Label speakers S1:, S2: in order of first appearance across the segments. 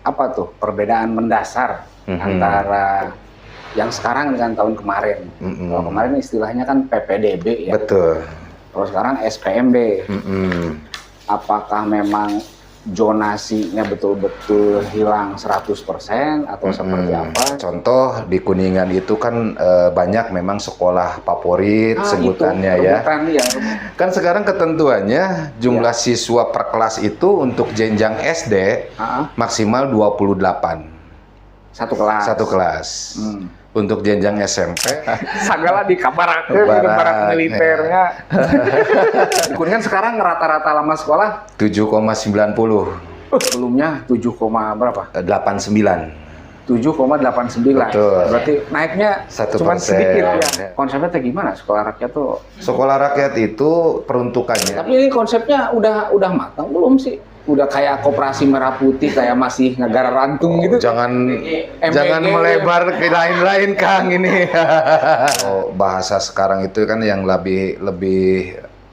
S1: apa tuh perbedaan mendasar antara yang sekarang dengan tahun kemarin. Kalau kemarin istilahnya kan PPDB ya.
S2: Betul.
S1: Kalau sekarang SPMB. Apakah memang zonasinya betul-betul hilang 100% atau seperti apa?
S2: Contoh di Kuningan itu kan banyak memang sekolah favorit sebutannya
S1: itu,
S2: ya.
S1: Ya.
S2: Kan sekarang ketentuannya jumlah siswa per kelas itu untuk jenjang SD maksimal 28. Satu kelas. Untuk jenjang SMP
S1: segala di kabar militernya. Di Kuningan sekarang rata-rata lama sekolah
S2: 7,90.
S1: Sebelumnya 7, berapa?
S2: 89.
S1: 7,89.
S2: Betul.
S1: Berarti naiknya cuma sedikit ya. Konsepnya kayak gimana sekolah rakyat tuh?
S2: Sekolah rakyat itu peruntukannya.
S1: Tapi ini konsepnya udah matang belum sih? Udah kayak Koperasi Merah Putih, kayak masih negara rantung gitu.
S2: Jangan melebar ke lain-lain Kang ini. Bahasa sekarang itu kan yang lebih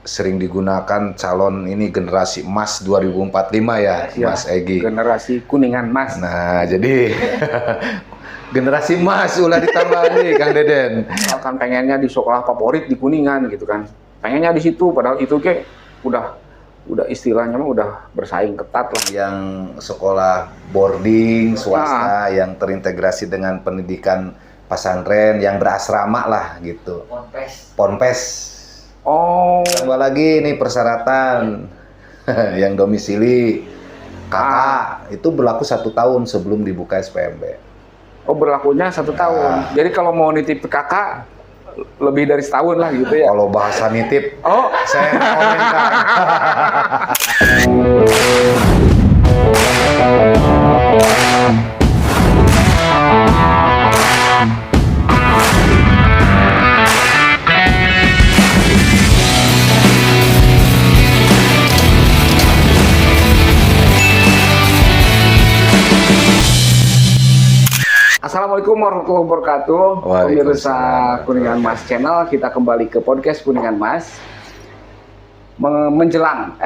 S2: sering digunakan calon ini generasi emas 2045 ya, Mas Egi.
S1: Generasi Kuningan Mas.
S2: Nah, jadi generasi emas ulah ditambah nih Kang Deden.
S1: Kan pengennya di sekolah favorit di Kuningan gitu kan. Pengennya di situ, padahal itu udah istilahnya mah udah bersaing ketat lah.
S2: Yang sekolah boarding swasta yang terintegrasi dengan pendidikan pesantren yang berasrama lah gitu. Ponpes.
S1: Oh.
S2: Tambah lagi nih persyaratan yang domisili kakak itu berlaku 1 tahun sebelum dibuka SPMB.
S1: Oh, berlakunya 1 tahun. Jadi kalau mau nitip kakak lebih dari setahun lah gitu ya.
S2: Kalau bahasa nitip, saya komentar.
S1: Assalamualaikum warahmatullahi wabarakatuh. Pemirsa Kuningan Mas Channel, kita kembali ke podcast Kuningan Mas.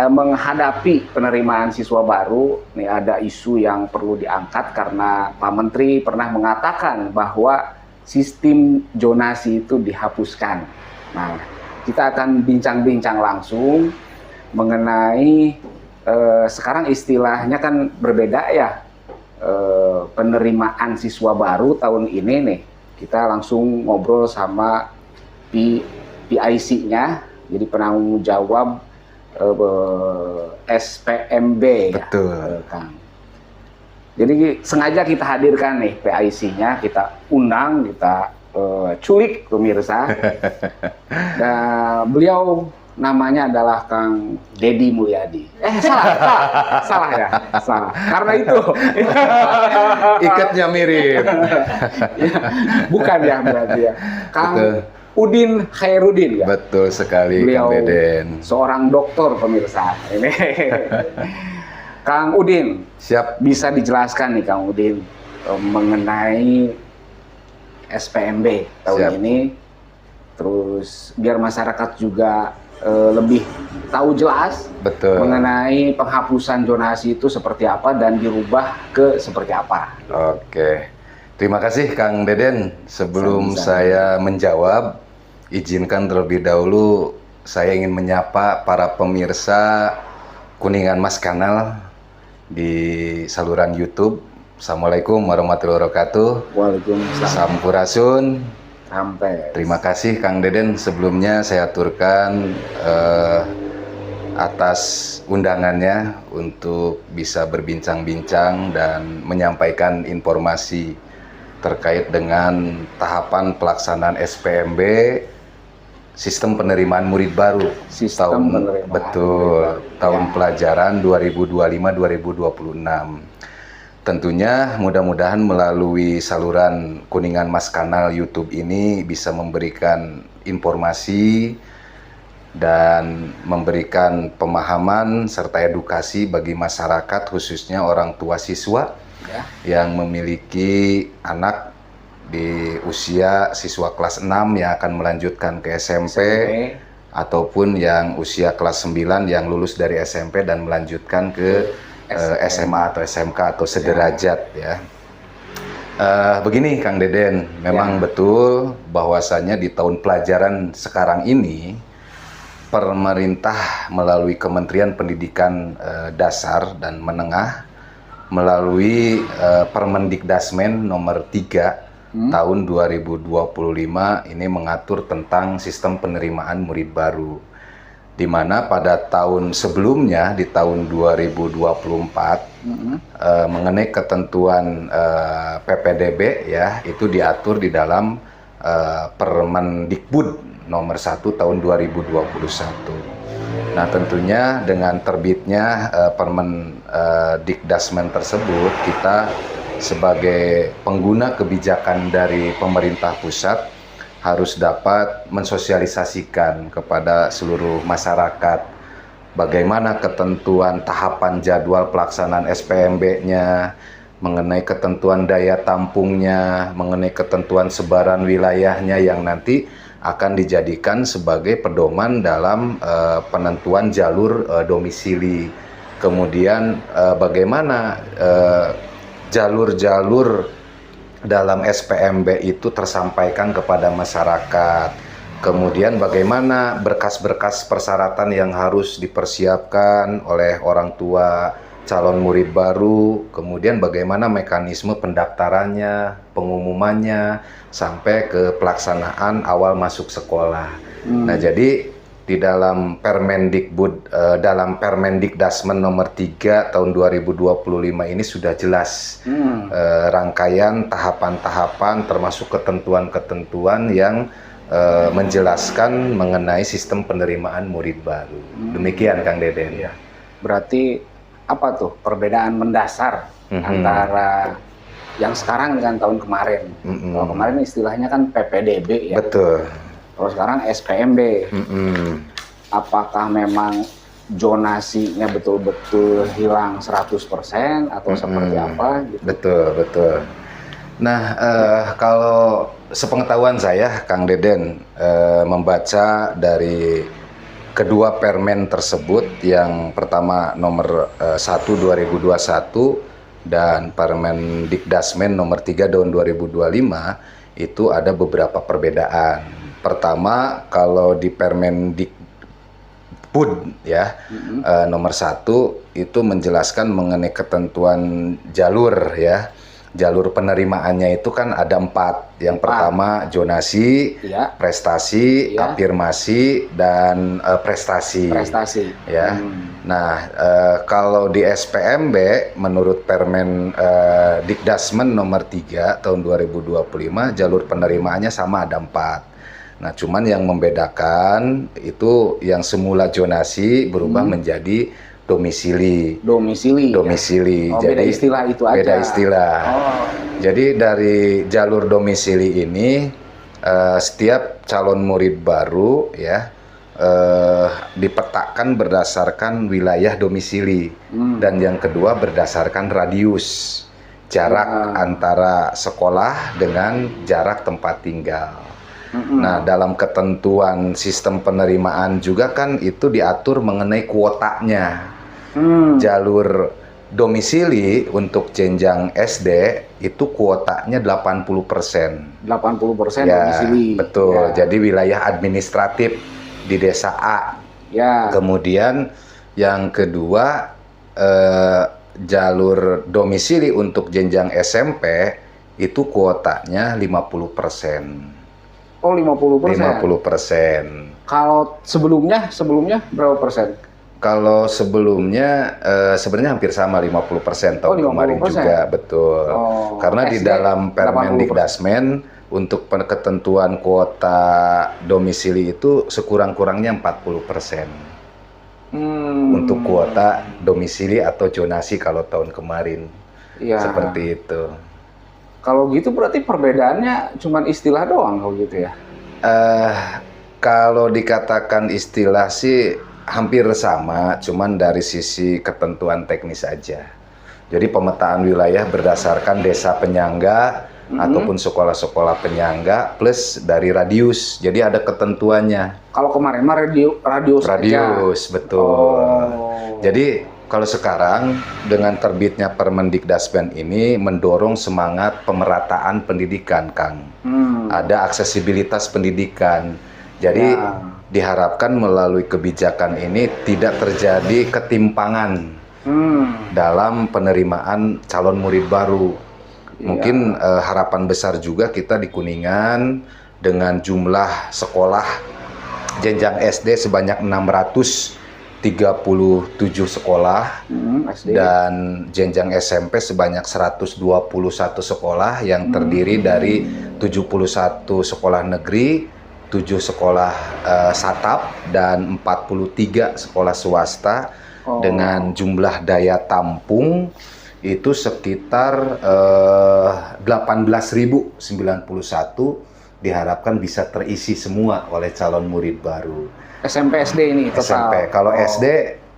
S1: Menghadapi penerimaan siswa baru, nih ada isu yang perlu diangkat karena Pak Menteri pernah mengatakan bahwa sistem zonasi itu dihapuskan. Nah, kita akan bincang-bincang langsung mengenai sekarang istilahnya kan berbeda ya. Penerimaan siswa baru tahun ini nih, kita langsung ngobrol sama PIC-nya, jadi penanggung jawab SPMB.
S2: Betul.
S1: Ya, Kang. Jadi sengaja kita hadirkan nih PIC-nya, kita undang, kita culik pemirsa. Dan beliau namanya adalah Kang Deddy Mulyadi. Salah ya. Karena itu
S2: ikatnya mirip.
S1: Bukan ya berarti ya. Kang Udin Khairuddin ya.
S2: Betul sekali.
S1: Beliau
S2: Kang Deden.
S1: Seorang dokter pemirsa. Ini Kang Udin.
S2: Siap.
S1: Bisa dijelaskan nih Kang Udin mengenai SPMB tahun ini. Terus biar masyarakat juga lebih tahu jelas mengenai penghapusan zonasi itu seperti apa dan dirubah ke seperti apa.
S2: Oke, terima kasih Kang Deden. Sebelum saya menjawab, izinkan terlebih dahulu saya ingin menyapa para pemirsa Kuningan Mas Kanal di saluran YouTube. Assalamualaikum warahmatullahi wabarakatuh.
S1: Waalaikumsalam.
S2: Sampurasun.
S1: Sampai.
S2: Terima kasih Kang Deden. Sebelumnya saya aturkan atas undangannya untuk bisa berbincang-bincang dan menyampaikan informasi terkait dengan tahapan pelaksanaan SPMB, sistem penerimaan murid baru. Tahun pelajaran 2025-2026. Tentunya mudah-mudahan melalui saluran Kuningan Mas Kanal YouTube ini bisa memberikan informasi dan memberikan pemahaman serta edukasi bagi masyarakat, khususnya orang tua siswa yang memiliki anak di usia siswa kelas 6 yang akan melanjutkan ke SMP. Ataupun yang usia kelas 9 yang lulus dari SMP dan melanjutkan ke SMA atau SMK atau sederajat ya. Begini Kang Deden, memang betul bahwasannya di tahun pelajaran sekarang ini pemerintah melalui Kementerian Pendidikan Dasar dan Menengah melalui Permendikdasmen nomor 3 tahun 2025 ini mengatur tentang sistem penerimaan murid baru, di mana pada tahun sebelumnya di tahun 2024 mengenai ketentuan PPDB ya, itu diatur di dalam Permendikbud nomor 1 tahun 2021. Nah, tentunya dengan terbitnya Permendikdasmen tersebut, kita sebagai pengguna kebijakan dari pemerintah pusat harus dapat mensosialisasikan kepada seluruh masyarakat bagaimana ketentuan tahapan jadwal pelaksanaan SPMB-nya, mengenai ketentuan daya tampungnya, mengenai ketentuan sebaran wilayahnya yang nanti akan dijadikan sebagai pedoman dalam penentuan jalur domisili. Kemudian bagaimana jalur-jalur dalam SPMB itu tersampaikan kepada masyarakat. Kemudian bagaimana berkas-berkas persyaratan yang harus dipersiapkan oleh orang tua calon murid baru, kemudian bagaimana mekanisme pendaftarannya, pengumumannya, sampai ke pelaksanaan awal masuk sekolah. Nah, jadi di dalam dalam Permendikdasmen nomor 3 tahun 2025 ini sudah jelas rangkaian tahapan-tahapan termasuk ketentuan-ketentuan yang menjelaskan mengenai sistem penerimaan murid baru. Demikian Kang Deden.
S1: Ya. Berarti apa tuh perbedaan mendasar antara yang sekarang dengan tahun kemarin? Kalau kemarin istilahnya kan PPDB ya.
S2: Betul.
S1: Kalau sekarang SPMB, apakah memang zonasinya betul-betul hilang 100% atau seperti apa? Gitu?
S2: Betul. Nah, kalau sepengetahuan saya, Kang Deden, membaca dari kedua permen tersebut, yang pertama nomor 1 2021 dan Permendikdasmen nomor 3 tahun 2025, itu ada beberapa perbedaan. Pertama, kalau di Permendikbud ya, nomor 1 itu menjelaskan mengenai ketentuan jalur ya. Jalur penerimaannya itu kan ada 4. Yang pertama zonasi, prestasi, afirmasi, dan prestasi. Ya. Nah, kalau di SPMB menurut Permendikdasmen nomor 3 tahun 2025 jalur penerimaannya sama, ada 4. Nah, cuman yang membedakan itu yang semula zonasi berubah menjadi domisili. Domisili.
S1: Oh,
S2: jadi
S1: beda istilah itu aja.
S2: Beda istilah.
S1: Oh.
S2: Jadi dari jalur domisili ini setiap calon murid baru ya dipetakan berdasarkan wilayah domisili, dan yang kedua berdasarkan radius jarak antara sekolah dengan jarak tempat tinggal. Nah, dalam ketentuan sistem penerimaan juga kan itu diatur mengenai kuotanya. Jalur domisili untuk jenjang SD itu kuotanya 80%.
S1: 80%
S2: ya,
S1: domisili.
S2: Betul. Ya. Jadi wilayah administratif di desa A.
S1: Ya.
S2: Kemudian yang kedua jalur domisili untuk jenjang SMP itu kuotanya 50%.
S1: Oh, 50%.
S2: 50%.
S1: Kalau sebelumnya berapa persen?
S2: Kalau sebelumnya sebenarnya hampir sama 50% tahun kemarin juga, betul. Karena SD, di dalam Permendikdasmen untuk ketentuan kuota domisili itu sekurang-kurangnya 40%. Untuk kuota domisili atau zonasi kalau tahun kemarin. Ya. Seperti itu.
S1: Kalau gitu berarti perbedaannya cuma istilah doang kalau gitu ya?
S2: Kalau dikatakan istilah sih hampir sama, cuman dari sisi ketentuan teknis aja. Jadi pemetaan wilayah berdasarkan desa penyangga ataupun sekolah-sekolah penyangga plus dari radius. Jadi ada ketentuannya.
S1: Kalau kemarin mah radius
S2: aja. Betul. Jadi Kalau sekarang dengan terbitnya Permendikdaspen ini mendorong semangat pemerataan pendidikan, Kang. Ada aksesibilitas pendidikan. Jadi diharapkan melalui kebijakan ini tidak terjadi ketimpangan dalam penerimaan calon murid baru. Mungkin harapan besar juga kita di Kuningan dengan jumlah sekolah jenjang SD sebanyak 637 sekolah dan jenjang SMP sebanyak 121 sekolah yang terdiri dari 71 sekolah negeri, 7 sekolah satap dan 43 sekolah swasta dengan jumlah daya tampung itu sekitar 18.091 diharapkan bisa terisi semua oleh calon murid baru.
S1: SMP SD ini total.
S2: SMP. Kalau SD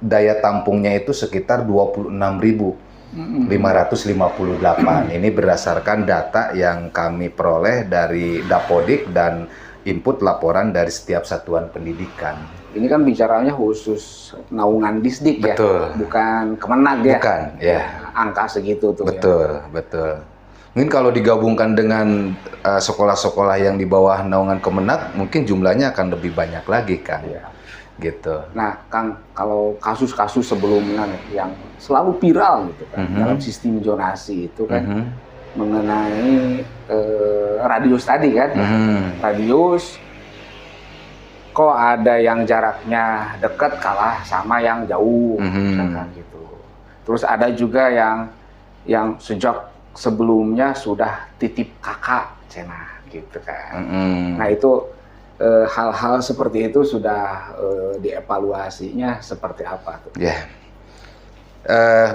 S2: daya tampungnya itu sekitar 26.558. Ini berdasarkan data yang kami peroleh dari Dapodik dan input laporan dari setiap satuan pendidikan.
S1: Ini kan bicaranya khusus naungan Disdik ya, bukan Kemenag ya.
S2: Bukan, ya.
S1: Angka segitu tuh.
S2: Betul, ya. Betul. Mungkin kalau digabungkan dengan sekolah-sekolah yang di bawah naungan Kemenag, mungkin jumlahnya akan lebih banyak lagi, Kang.
S1: Ya.
S2: Gitu.
S1: Nah, Kang, kalau kasus-kasus sebelumnya yang selalu viral gitu kan dalam sistem zonasi itu kan mengenai radius tadi kan, radius kok ada yang jaraknya dekat kalah sama yang jauh, misalkan gitu. Terus ada juga yang sejak sebelumnya sudah titip kakak cenah gitu kan. Nah itu hal-hal seperti itu sudah dievaluasinya seperti apa tuh?
S2: Ya,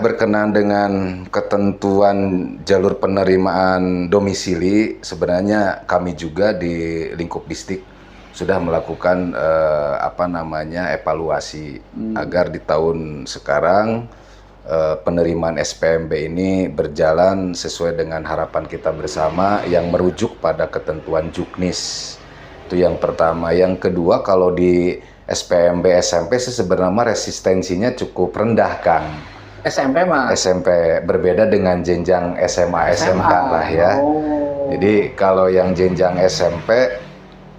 S2: berkenaan dengan ketentuan jalur penerimaan domisili, sebenarnya kami juga di lingkup Disdik sudah melakukan evaluasi agar di tahun sekarang penerimaan SPMB ini berjalan sesuai dengan harapan kita bersama yang merujuk pada ketentuan Juknis. Itu yang pertama. Yang kedua, kalau di SPMB SMP sebenarnya resistensinya cukup rendah, Kang.
S1: SMP mah?
S2: SMP berbeda dengan jenjang SMA SMK lah ya. Jadi kalau yang jenjang SMP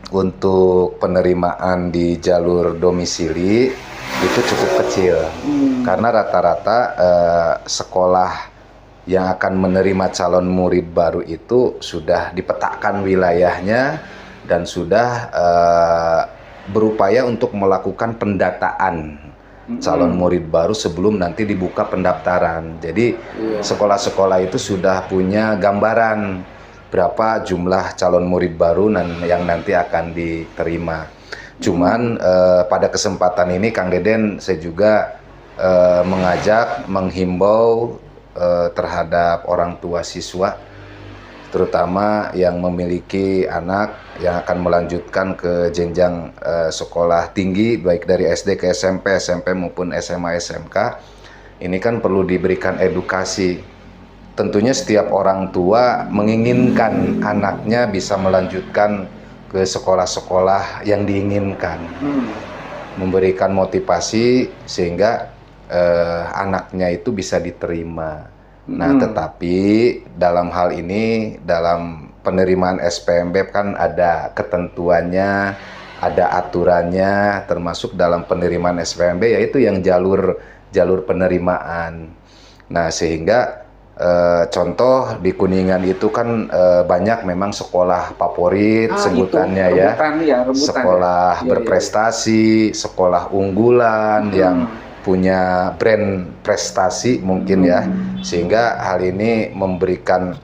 S2: untuk penerimaan di jalur domisili itu cukup kecil karena rata-rata sekolah yang akan menerima calon murid baru itu sudah dipetakan wilayahnya dan sudah berupaya untuk melakukan pendataan calon murid baru sebelum nanti dibuka pendaftaran. Jadi sekolah-sekolah itu sudah punya gambaran berapa jumlah calon murid baru yang nanti akan diterima. Cuman pada kesempatan ini Kang Deden saya juga menghimbau terhadap orang tua siswa, terutama yang memiliki anak yang akan melanjutkan ke jenjang sekolah tinggi baik dari SD ke SMP, SMP maupun SMA SMK. Ini kan perlu diberikan edukasi. Tentunya setiap orang tua menginginkan anaknya bisa melanjutkan ke sekolah-sekolah yang diinginkan, memberikan motivasi sehingga anaknya itu bisa diterima. Nah, tetapi dalam hal ini, dalam penerimaan SPMB kan ada ketentuannya, ada aturannya, termasuk dalam penerimaan SPMB yaitu yang jalur penerimaan. Nah, sehingga contoh di Kuningan itu kan banyak memang sekolah favorit sebutannya
S1: itu, rebutan,
S2: sekolah berprestasi, sekolah unggulan yang punya brand prestasi mungkin ya, sehingga hal ini memberikan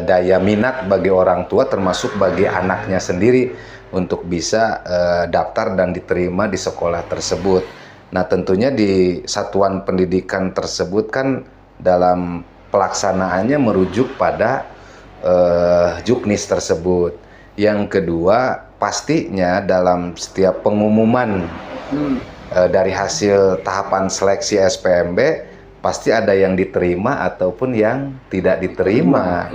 S2: daya minat bagi orang tua termasuk bagi anaknya sendiri untuk bisa daftar dan diterima di sekolah tersebut. Nah, tentunya di satuan pendidikan tersebut kan dalam pelaksanaannya merujuk pada Juknis tersebut. Yang kedua, pastinya dalam setiap pengumuman dari hasil tahapan seleksi SPMB pasti ada yang diterima ataupun yang tidak diterima.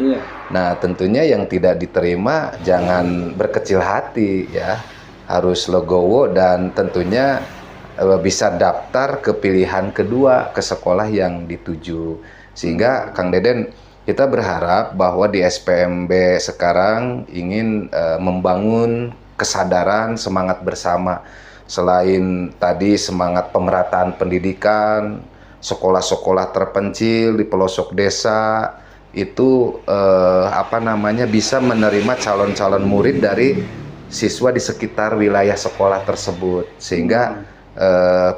S2: Nah, tentunya yang tidak diterima jangan berkecil hati ya, harus legowo dan tentunya bisa daftar ke pilihan kedua ke sekolah yang dituju. Sehingga Kang Deden, kita berharap bahwa di SPMB sekarang ingin membangun kesadaran semangat bersama. Selain tadi semangat pemerataan pendidikan, sekolah-sekolah terpencil di pelosok desa itu bisa menerima calon-calon murid dari siswa di sekitar wilayah sekolah tersebut, sehingga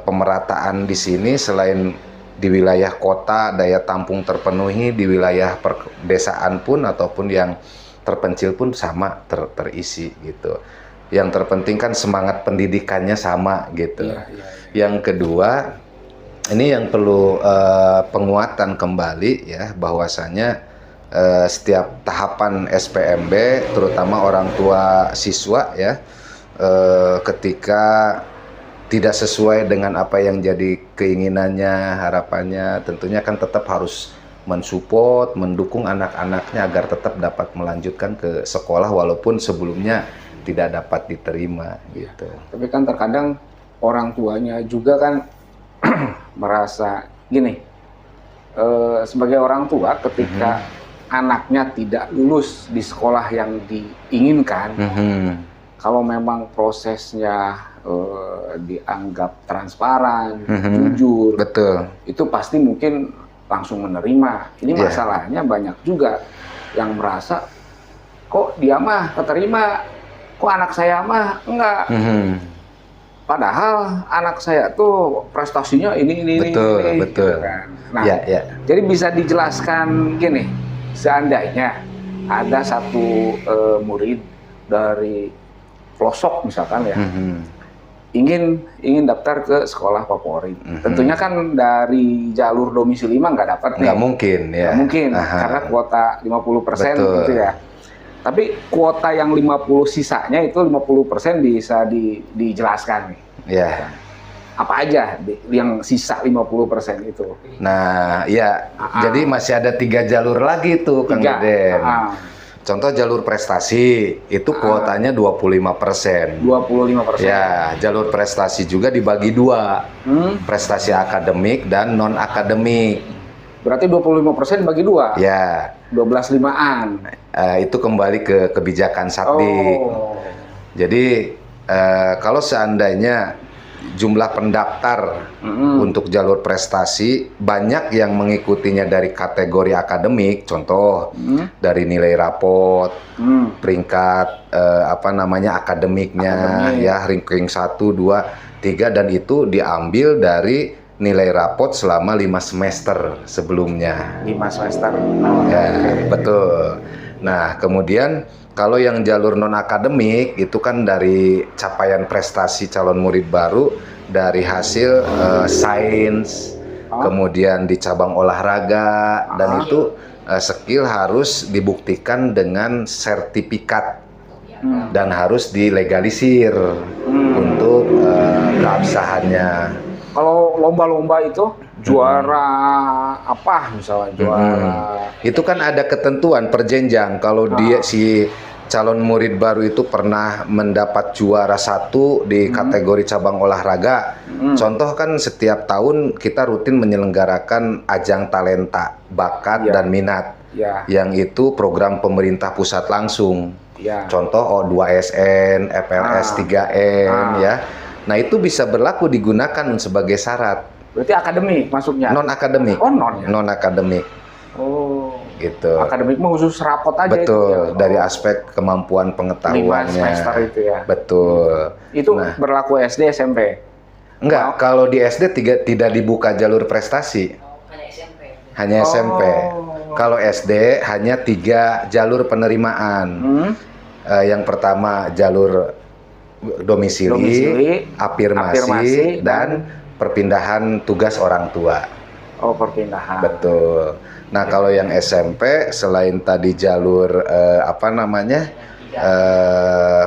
S2: pemerataan di sini selain di wilayah kota daya tampung terpenuhi, di wilayah perdesaan pun ataupun yang terpencil pun sama terisi gitu. Yang terpenting kan semangat pendidikannya sama gitu. Yang kedua, ini yang perlu penguatan kembali ya, bahwasanya setiap tahapan SPMB, terutama orang tua siswa ya, ketika tidak sesuai dengan apa yang jadi keinginannya, harapannya, tentunya kan tetap harus mensupport, mendukung anak-anaknya agar tetap dapat melanjutkan ke sekolah walaupun sebelumnya tidak dapat diterima gitu.
S1: Tapi kan terkadang orang tuanya juga kan merasa gini, sebagai orang tua ketika anaknya tidak lulus di sekolah yang diinginkan, kalau memang prosesnya dianggap transparan, jujur,
S2: betul,
S1: itu pasti mungkin langsung menerima. Ini masalahnya banyak juga yang merasa kok dia mah keterima, kok anak saya mah enggak. Padahal anak saya tuh prestasinya ini
S2: betul.
S1: gitu kan. Nah, jadi bisa dijelaskan gini, seandainya ada satu murid dari pelosok misalkan ya, ingin daftar ke sekolah favorit, tentunya kan dari jalur domisili mah nggak dapat nih.
S2: Nggak mungkin ya.
S1: Nggak mungkin, karena kuota 50% gitu ya. Tapi kuota yang 50 sisanya itu 50% bisa dijelaskan nih.
S2: Ya.
S1: Apa aja yang sisa 50% itu?
S2: Nah, ya. Jadi masih ada 3 jalur lagi tuh, Kang Deden. Contoh jalur prestasi itu kuotanya 25%.
S1: 25%.
S2: Ya, jalur prestasi juga dibagi 2. Prestasi akademik dan non akademik.
S1: Berarti 25% bagi 2.
S2: Ya.
S1: 12,5-an.
S2: Itu kembali ke kebijakan Satdik. Jadi kalau seandainya jumlah pendaftar untuk jalur prestasi banyak yang mengikutinya dari kategori akademik, contoh dari nilai rapot, peringkat akademiknya, ya ranking 1, 2, 3, dan itu diambil dari nilai rapot selama 5 semester sebelumnya.
S1: 5 semester.
S2: Ya, betul. Nah, kemudian kalau yang jalur non-akademik itu kan dari capaian prestasi calon murid baru dari hasil sains, kemudian di cabang olahraga, dan itu skill harus dibuktikan dengan sertifikat dan harus dilegalisir untuk keabsahannya.
S1: Kalau lomba-lomba itu juara apa misalnya juara
S2: itu kan ada ketentuan perjenjang. Kalau dia si calon murid baru itu pernah mendapat juara 1 di kategori cabang olahraga, contoh kan setiap tahun kita rutin menyelenggarakan ajang talenta, bakat dan minat, yang itu program pemerintah pusat langsung. Contoh O2SN, FLS 3N ya. Nah, itu bisa berlaku digunakan sebagai syarat.
S1: Berarti akademik masuknya?
S2: Non-akademik.
S1: Oh, non ya?
S2: Non-akademik.
S1: Oh.
S2: Gitu.
S1: Akademik mah khusus rapot aja.
S2: Betul, itu ya? Dari aspek kemampuan pengetahuannya.
S1: 5 semester itu ya?
S2: Betul.
S1: Itu berlaku SD, SMP?
S2: Enggak, kalau di SD tidak dibuka jalur prestasi. Hanya SMP. Kalau SD hanya 3 jalur penerimaan. Yang pertama jalur domisili, afirmasi, dan perpindahan tugas orang tua.
S1: Oh, perpindahan.
S2: Betul. Nah, kalau yang SMP selain tadi jalur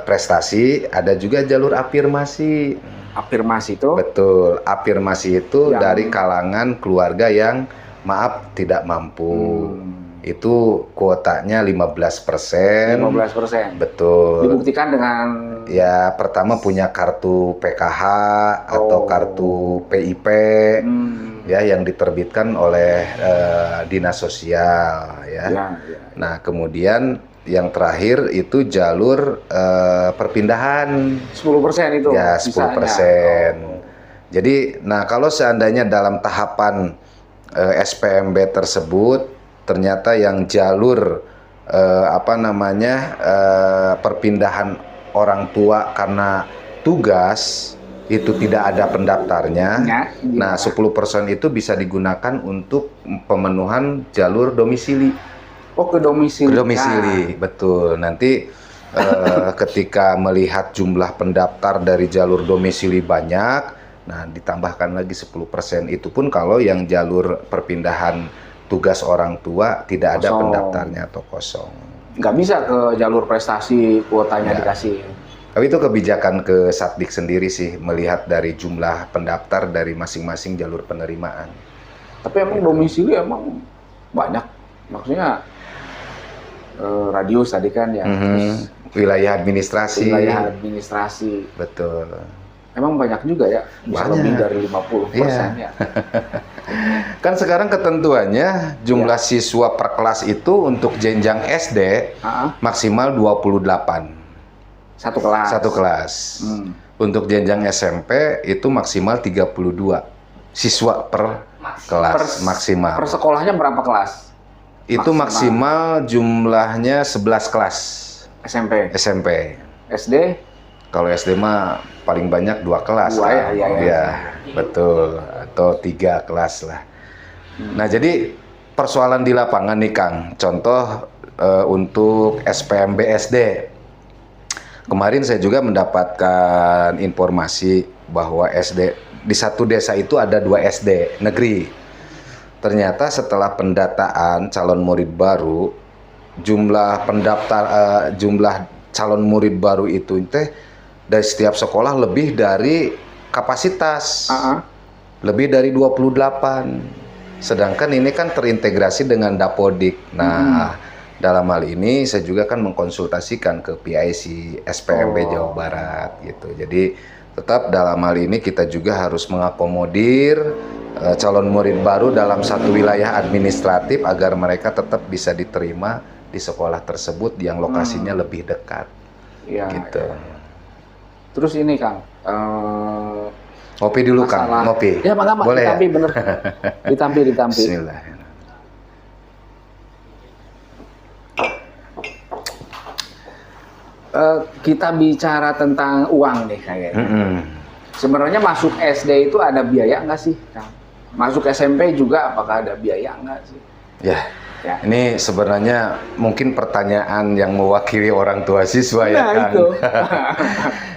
S2: prestasi, ada juga jalur afirmasi.
S1: Afirmasi itu?
S2: Betul. Afirmasi itu dari kalangan keluarga yang maaf tidak mampu. itu kuotanya 15%.
S1: 15%.
S2: Betul.
S1: Dibuktikan dengan
S2: Ya, pertama punya kartu PKH atau kartu PIP ya yang diterbitkan oleh Dinas Sosial ya. Nah, kemudian yang terakhir itu jalur perpindahan
S1: 10% itu.
S2: ya 10%. Jadi, nah kalau seandainya dalam tahapan SPMB tersebut ternyata yang jalur perpindahan orang tua karena tugas itu tidak ada pendaftarnya. Nah, 10% itu bisa digunakan untuk pemenuhan jalur domisili.
S1: Oh, ke domisili.
S2: Ke domisili, betul. Nanti ketika melihat jumlah pendaftar dari jalur domisili banyak, nah ditambahkan lagi 10%. Itu pun kalau yang jalur perpindahan tugas orang tua tidak ada pendaftarnya atau kosong.
S1: Nggak bisa ke jalur prestasi kuotanya dikasih.
S2: Tapi itu kebijakan ke Satdik sendiri sih, melihat dari jumlah pendaftar dari masing-masing jalur penerimaan.
S1: Tapi emang domisili emang banyak, maksudnya radius tadi kan ya.
S2: Terus wilayah administrasi.
S1: Wilayah administrasi.
S2: Betul.
S1: Emang banyak juga ya, bisa lebih dari 50% ya.
S2: Kan sekarang ketentuannya jumlah siswa per kelas itu untuk jenjang SD maksimal 28.
S1: Satu kelas.
S2: Satu kelas. Untuk jenjang SMP itu maksimal 32 siswa per kelas maksimal.
S1: Per sekolahnya berapa kelas?
S2: Itu maksimal jumlahnya 11 kelas.
S1: SMP. SD?
S2: Kalau SD mah paling banyak 2 kelas. Ya, betul. Atau 3 kelas lah. Nah, jadi persoalan di lapangan nih Kang. Contoh untuk SPMB SD. Kemarin saya juga mendapatkan informasi bahwa SD di satu desa itu ada 2 SD negeri. Ternyata setelah pendataan calon murid baru, jumlah calon murid baru itu dari setiap sekolah lebih dari kapasitas. Lebih dari 28. Sedangkan ini kan terintegrasi dengan Dapodik. Nah, dalam hal ini saya juga kan mengkonsultasikan ke PIC SPMB Jawa Barat gitu. Jadi tetap dalam hal ini kita juga harus mengakomodir calon murid baru dalam satu wilayah administratif agar mereka tetap bisa diterima di sekolah tersebut yang lokasinya lebih dekat. Gitu.
S1: Terus ini Kang,
S2: ngopi dulu Kang, ngopi.
S1: Ya, boleh ditampi, ya? Bener. Ditampi.
S2: Bismillah.
S1: Kita bicara tentang uang nih kayaknya. Sebenarnya masuk SD itu ada biaya nggak sih, Kang? Masuk SMP juga apakah ada biaya nggak sih?
S2: Ya. Ini sebenarnya mungkin pertanyaan yang mewakili orang tua siswa ya Kang. Itu.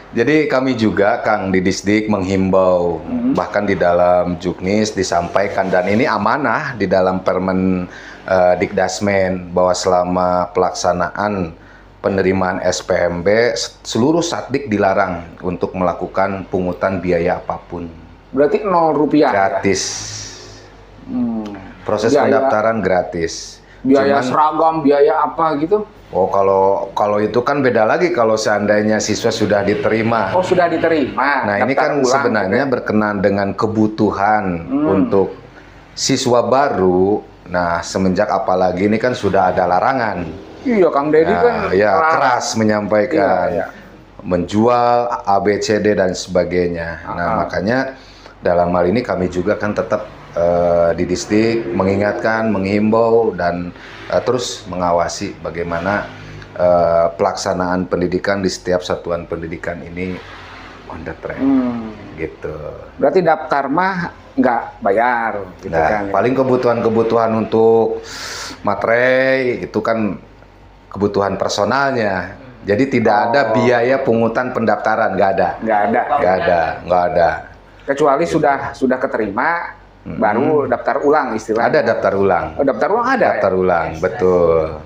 S2: Jadi kami juga Kang di Disdik menghimbau, bahkan di dalam Juknis disampaikan, dan ini amanah di dalam Permen Dikdasmen, bahwa selama pelaksanaan penerimaan SPMB seluruh Satdik dilarang untuk melakukan pungutan biaya apapun.
S1: Berarti 0 rupiah?
S2: Gratis. Proses pendaftaran gratis.
S1: Biaya seragam, biaya apa gitu?
S2: Oh, kalau itu kan beda lagi kalau seandainya siswa sudah diterima.
S1: Oh, sudah diterima.
S2: Nah, ini kan sebenarnya berkenaan dengan kebutuhan untuk siswa baru. Nah, semenjak apalagi ini kan sudah ada larangan.
S1: Iya, Kang Deddy kan
S2: keras menyampaikan menjual ABCD dan sebagainya. Nah, makanya dalam hal ini kami juga kan tetap di Disdik mengingatkan, menghimbau, dan terus mengawasi bagaimana pelaksanaan pendidikan di setiap satuan pendidikan ini on the track. Gitu.
S1: Berarti daftar mah nggak bayar gitu kan?
S2: Paling kebutuhan-kebutuhan untuk materai itu kan kebutuhan personalnya. Jadi tidak ada biaya pungutan pendaftaran, nggak ada.
S1: Kecuali sudah keterima, baru daftar ulang istilahnya.
S2: Ada daftar ulang.
S1: Oh, daftar ulang ada.
S2: Daftar ulang, betul.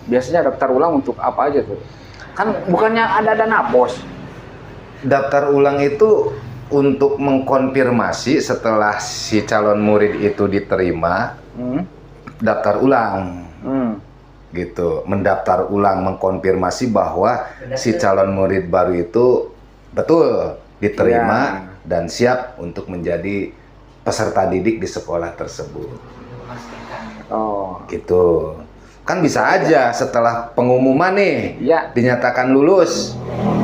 S1: Biasanya daftar ulang untuk apa aja tuh? Kan bukannya ada dana pos.
S2: Daftar ulang itu untuk mengkonfirmasi setelah si calon murid itu diterima daftar ulang. Gitu, mendaftar ulang, mengkonfirmasi bahwa si calon murid baru itu betul diterima dan siap untuk menjadi peserta didik di sekolah tersebut.
S1: Oh,
S2: Gitu. Kan bisa aja setelah pengumuman nih dinyatakan lulus,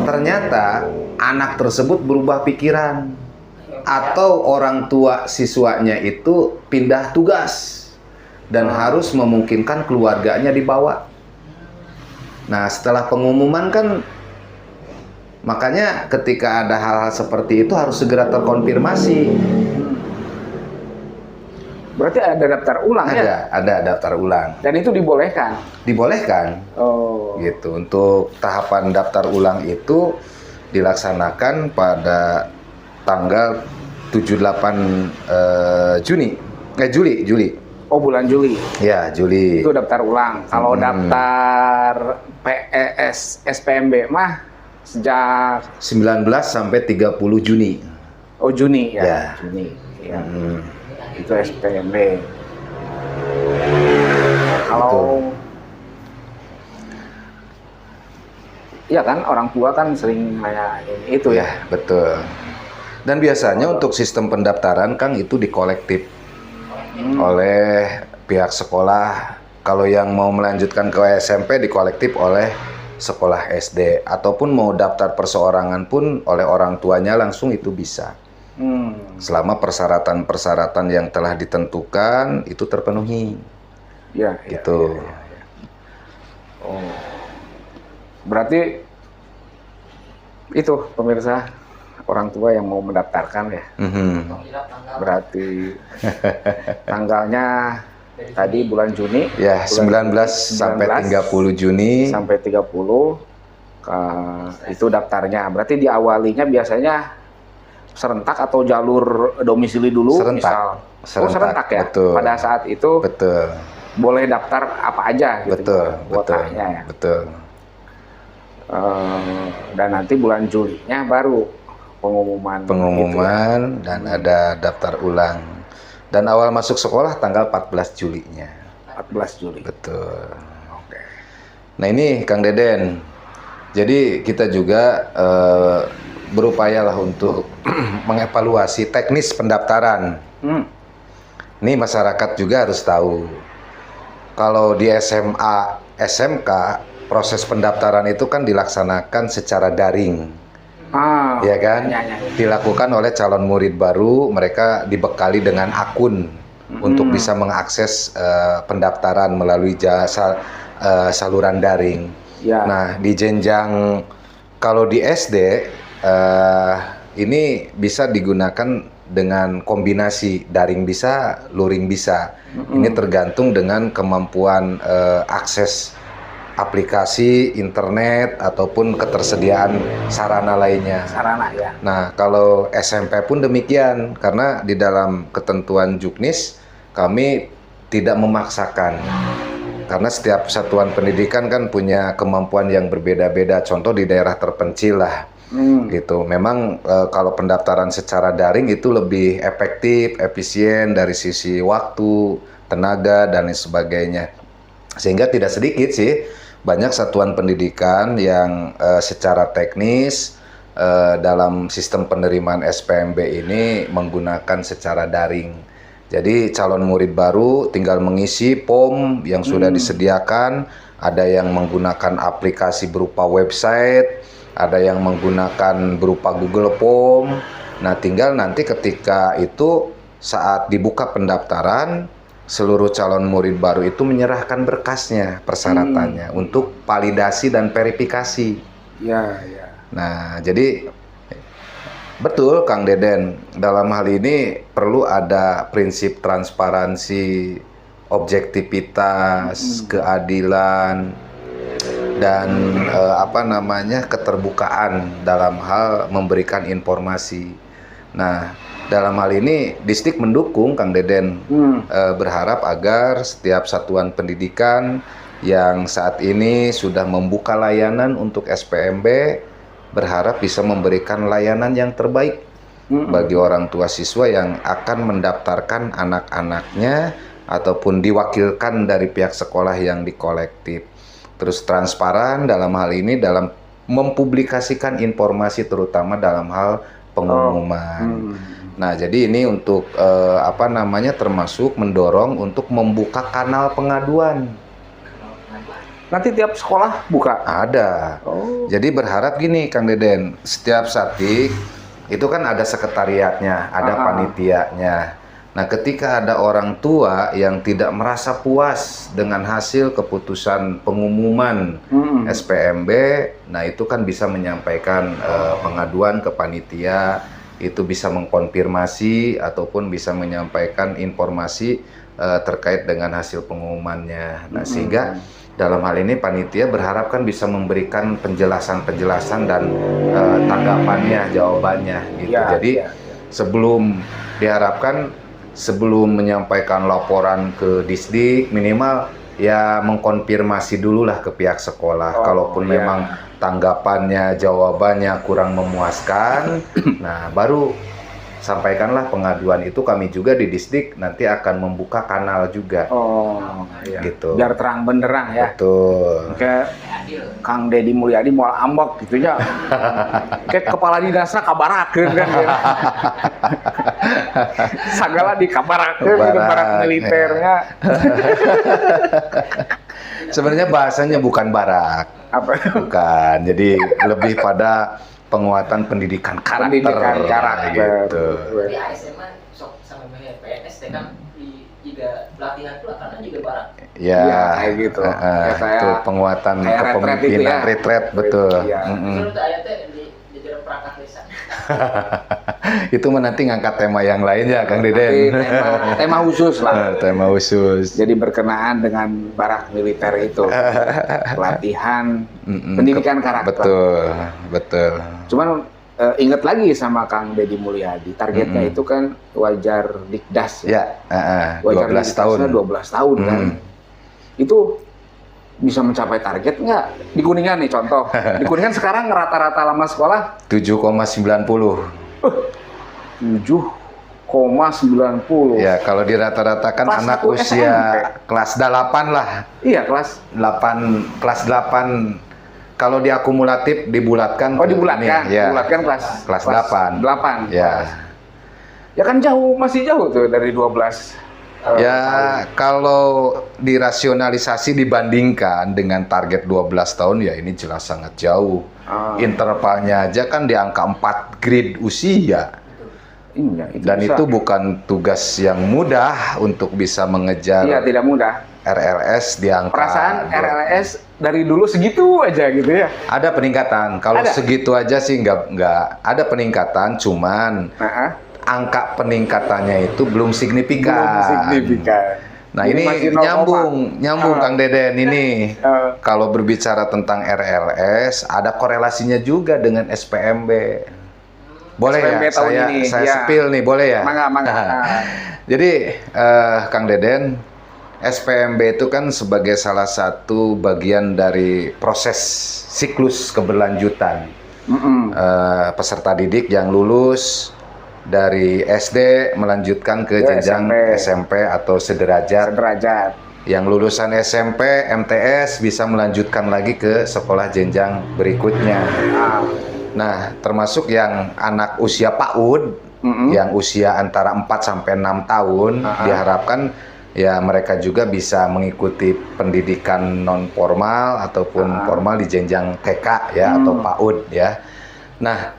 S2: ternyata anak tersebut berubah pikiran atau orang tua siswanya itu pindah tugas dan harus memungkinkan keluarganya dibawa. Nah, setelah pengumuman kan, makanya ketika ada hal-hal seperti itu harus segera terkonfirmasi.
S1: berarti ada daftar ulang ya?
S2: Ada daftar ulang.
S1: Dan itu dibolehkan?
S2: Dibolehkan.
S1: Oh.
S2: Gitu. Untuk tahapan daftar ulang itu dilaksanakan pada tanggal 78 Juli.
S1: Oh, bulan Juli.
S2: Ya, Juli.
S1: Itu daftar ulang. Kalau daftar PES SPMB mah sejak
S2: 19 sampai 30 Juni.
S1: Oh, Juni ya.
S2: Ya.
S1: Juni. Ya. Itu SPMB. Kalau iya kan, orang tua kan sering nanya itu ya.
S2: Betul. Dan biasanya untuk sistem pendaftaran Kang itu dikolektif oleh pihak sekolah. Kalau yang mau melanjutkan ke SMP dikolektif oleh sekolah SD, ataupun mau daftar perseorangan pun oleh orang tuanya langsung itu bisa. Selama persyaratan-persyaratan yang telah ditentukan itu terpenuhi.
S1: Ya,
S2: gitu.
S1: Ya. Oh. Berarti itu pemirsa, orang tua yang mau mendaftarkan ya. Berarti tanggalnya tadi bulan Juni.
S2: Ya, 19 sampai 30 Juni.
S1: Sampai 30 itu daftarnya. Berarti diawalinya biasanya serentak atau jalur domisili dulu?
S2: Serentak.
S1: Misal. Serentak ya.
S2: Betul.
S1: Pada saat itu.
S2: Betul.
S1: Boleh daftar apa aja gitu.
S2: Betul.
S1: Ya.
S2: Betul.
S1: Dan nanti bulan Julinya baru pengumuman gitu ya.
S2: Dan ada daftar ulang. Dan awal masuk sekolah tanggal 14 Julinya.
S1: 14 Juli.
S2: Betul.
S1: Oke.
S2: Nah ini Kang Deden, jadi kita juga berupayalah untuk mengevaluasi teknis pendaftaran. Ini masyarakat juga harus tahu. Kalau di SMA, SMK, proses pendaftaran itu kan dilaksanakan secara daring. Ya kan? Dilakukan oleh calon murid baru, mereka dibekali dengan akun untuk bisa mengakses pendaftaran melalui jasa saluran daring. Nah, di jenjang kalau di SD ini bisa digunakan dengan kombinasi daring bisa, luring bisa. Ini tergantung dengan kemampuan akses aplikasi, internet, ataupun ketersediaan sarana lainnya.
S1: Sarana ya.
S2: Nah, kalau SMP pun demikian, karena di dalam ketentuan Juknis kami tidak memaksakan. Karena setiap satuan pendidikan kan punya kemampuan yang berbeda-beda. Contoh di daerah terpencil lah, gitu. Memang kalau pendaftaran secara daring itu lebih efektif, efisien dari sisi waktu, tenaga, dan lain sebagainya. Sehingga tidak sedikit sih banyak satuan pendidikan yang secara teknis dalam sistem penerimaan SPMB ini menggunakan secara daring. Jadi calon murid baru tinggal mengisi form yang sudah disediakan, ada yang menggunakan aplikasi berupa website, ada yang menggunakan berupa Google Form. Nah, tinggal nanti ketika itu saat dibuka pendaftaran, seluruh calon murid baru itu menyerahkan berkasnya, persyaratannya untuk validasi dan verifikasi.
S1: Ya.
S2: Nah, jadi betul Kang Deden, dalam hal ini perlu ada prinsip transparansi, objektivitas, keadilan, dan keterbukaan dalam hal memberikan informasi. Nah, dalam hal ini Distrik mendukung Kang Deden, berharap agar setiap satuan pendidikan yang saat ini sudah membuka layanan untuk SPMB berharap bisa memberikan layanan yang terbaik bagi orang tua siswa yang akan mendaftarkan anak-anaknya ataupun diwakilkan dari pihak sekolah yang dikolektif. Terus transparan dalam hal ini dalam mempublikasikan informasi terutama dalam hal pengumuman. Nah, jadi ini untuk termasuk mendorong untuk membuka kanal pengaduan.
S1: Nanti tiap sekolah buka?
S2: Ada. Jadi berharap gini Kang Deden, setiap Satik itu kan ada sekretariatnya, ada panitianya. Nah, ketika ada orang tua yang tidak merasa puas dengan hasil keputusan pengumuman SPMB, nah itu kan bisa menyampaikan pengaduan ke panitia, itu bisa mengkonfirmasi ataupun bisa menyampaikan informasi terkait dengan hasil pengumumannya. Nah, sehingga dalam hal ini panitia berharap kan bisa memberikan penjelasan-penjelasan dan tanggapannya, jawabannya gitu. Jadi sebelum menyampaikan laporan ke Disdik, minimal ya mengkonfirmasi dulu lah ke pihak sekolah. Kalaupun memang tanggapannya, jawabannya kurang memuaskan, nah baru sampaikanlah pengaduan itu. Kami juga di Disdik nanti akan membuka kanal juga. Gitu.
S1: Biar terang benderang ya.
S2: Betul.
S1: Kayak Kang Deddy Mulyadi mau ambek gitu ya. Kayak kepala dinasnya kabarakeun kan ya. Sagala dikabarakeun gitu barak militernya.
S2: Sebenarnya bahasanya bukan barak.
S1: Apa?
S2: Bukan. Jadi lebih pada penguatan pendidikan karakter. Gitu.
S3: Di ASM sok sama PNS kan juga pelatihan karena juga barak.
S2: Ya,
S1: kayak gitu.
S2: Itu penguatan kepemimpinan retret, betul.
S3: Menurut ayatnya di jajaran perangkat desa.
S2: Itu nanti ngangkat tema yang lain ya, Kang Deden.
S1: Tema khusus lah.
S2: Tema khusus.
S1: Jadi berkenaan dengan barak militer itu, pelatihan, pendidikan karakter.
S2: Betul.
S1: Cuman ingat lagi sama Kang Deddy Mulyadi, targetnya itu kan wajar Dikdas
S2: ya.
S1: Wajar
S2: 12 tahun.
S1: 12 tahun kan. Itu bisa mencapai target nggak? Di Kuningan nih contoh. Di Kuningan sekarang rata-rata lama sekolah
S2: 7,90.
S1: 7,90.
S2: Ya, kalau dirata-ratakan
S1: Kelas
S2: anak
S1: 1
S2: usia
S1: SMP.
S2: kelas 8 lah.
S1: Iya, kelas
S2: 8 kalau diakumulatif dibulatkan.
S1: dibulatkan. Dibulatkan
S2: kelas 8.
S1: 8.
S2: Ya.
S1: Ya kan masih jauh tuh dari 12.
S2: Kalau dirasionalisasi dibandingkan dengan target 12 tahun ya ini jelas sangat jauh. Intervalnya aja kan di angka 4 grade usia.
S1: Iya,
S2: Dan itu bukan tugas yang mudah untuk bisa mengejar.
S1: Iya, tidak mudah.
S2: RLS di angka.
S1: Perasaan RLS dari dulu segitu aja gitu ya.
S2: Ada peningkatan. Kalau segitu aja sih nggak ada peningkatan, cuman angka peningkatannya itu belum signifikan. Nah, ini nyambung Kang Deden ini. Kalau berbicara tentang RLS, ada korelasinya juga dengan SPMB. Boleh
S1: SPMB
S2: ya, saya spill nih, boleh ya?
S1: Mangga.
S2: Jadi, Kang Deden, SPMB itu kan sebagai salah satu bagian dari proses siklus keberlanjutan. Peserta didik yang lulus dari SD melanjutkan ke jenjang SMP atau sederajat. Yang lulusan SMP, MTS bisa melanjutkan lagi ke sekolah jenjang berikutnya. Nah, termasuk yang anak usia PAUD, yang usia antara 4 sampai 6 tahun, diharapkan ya mereka juga bisa mengikuti pendidikan non formal ataupun formal di jenjang TK ya atau PAUD ya. Nah,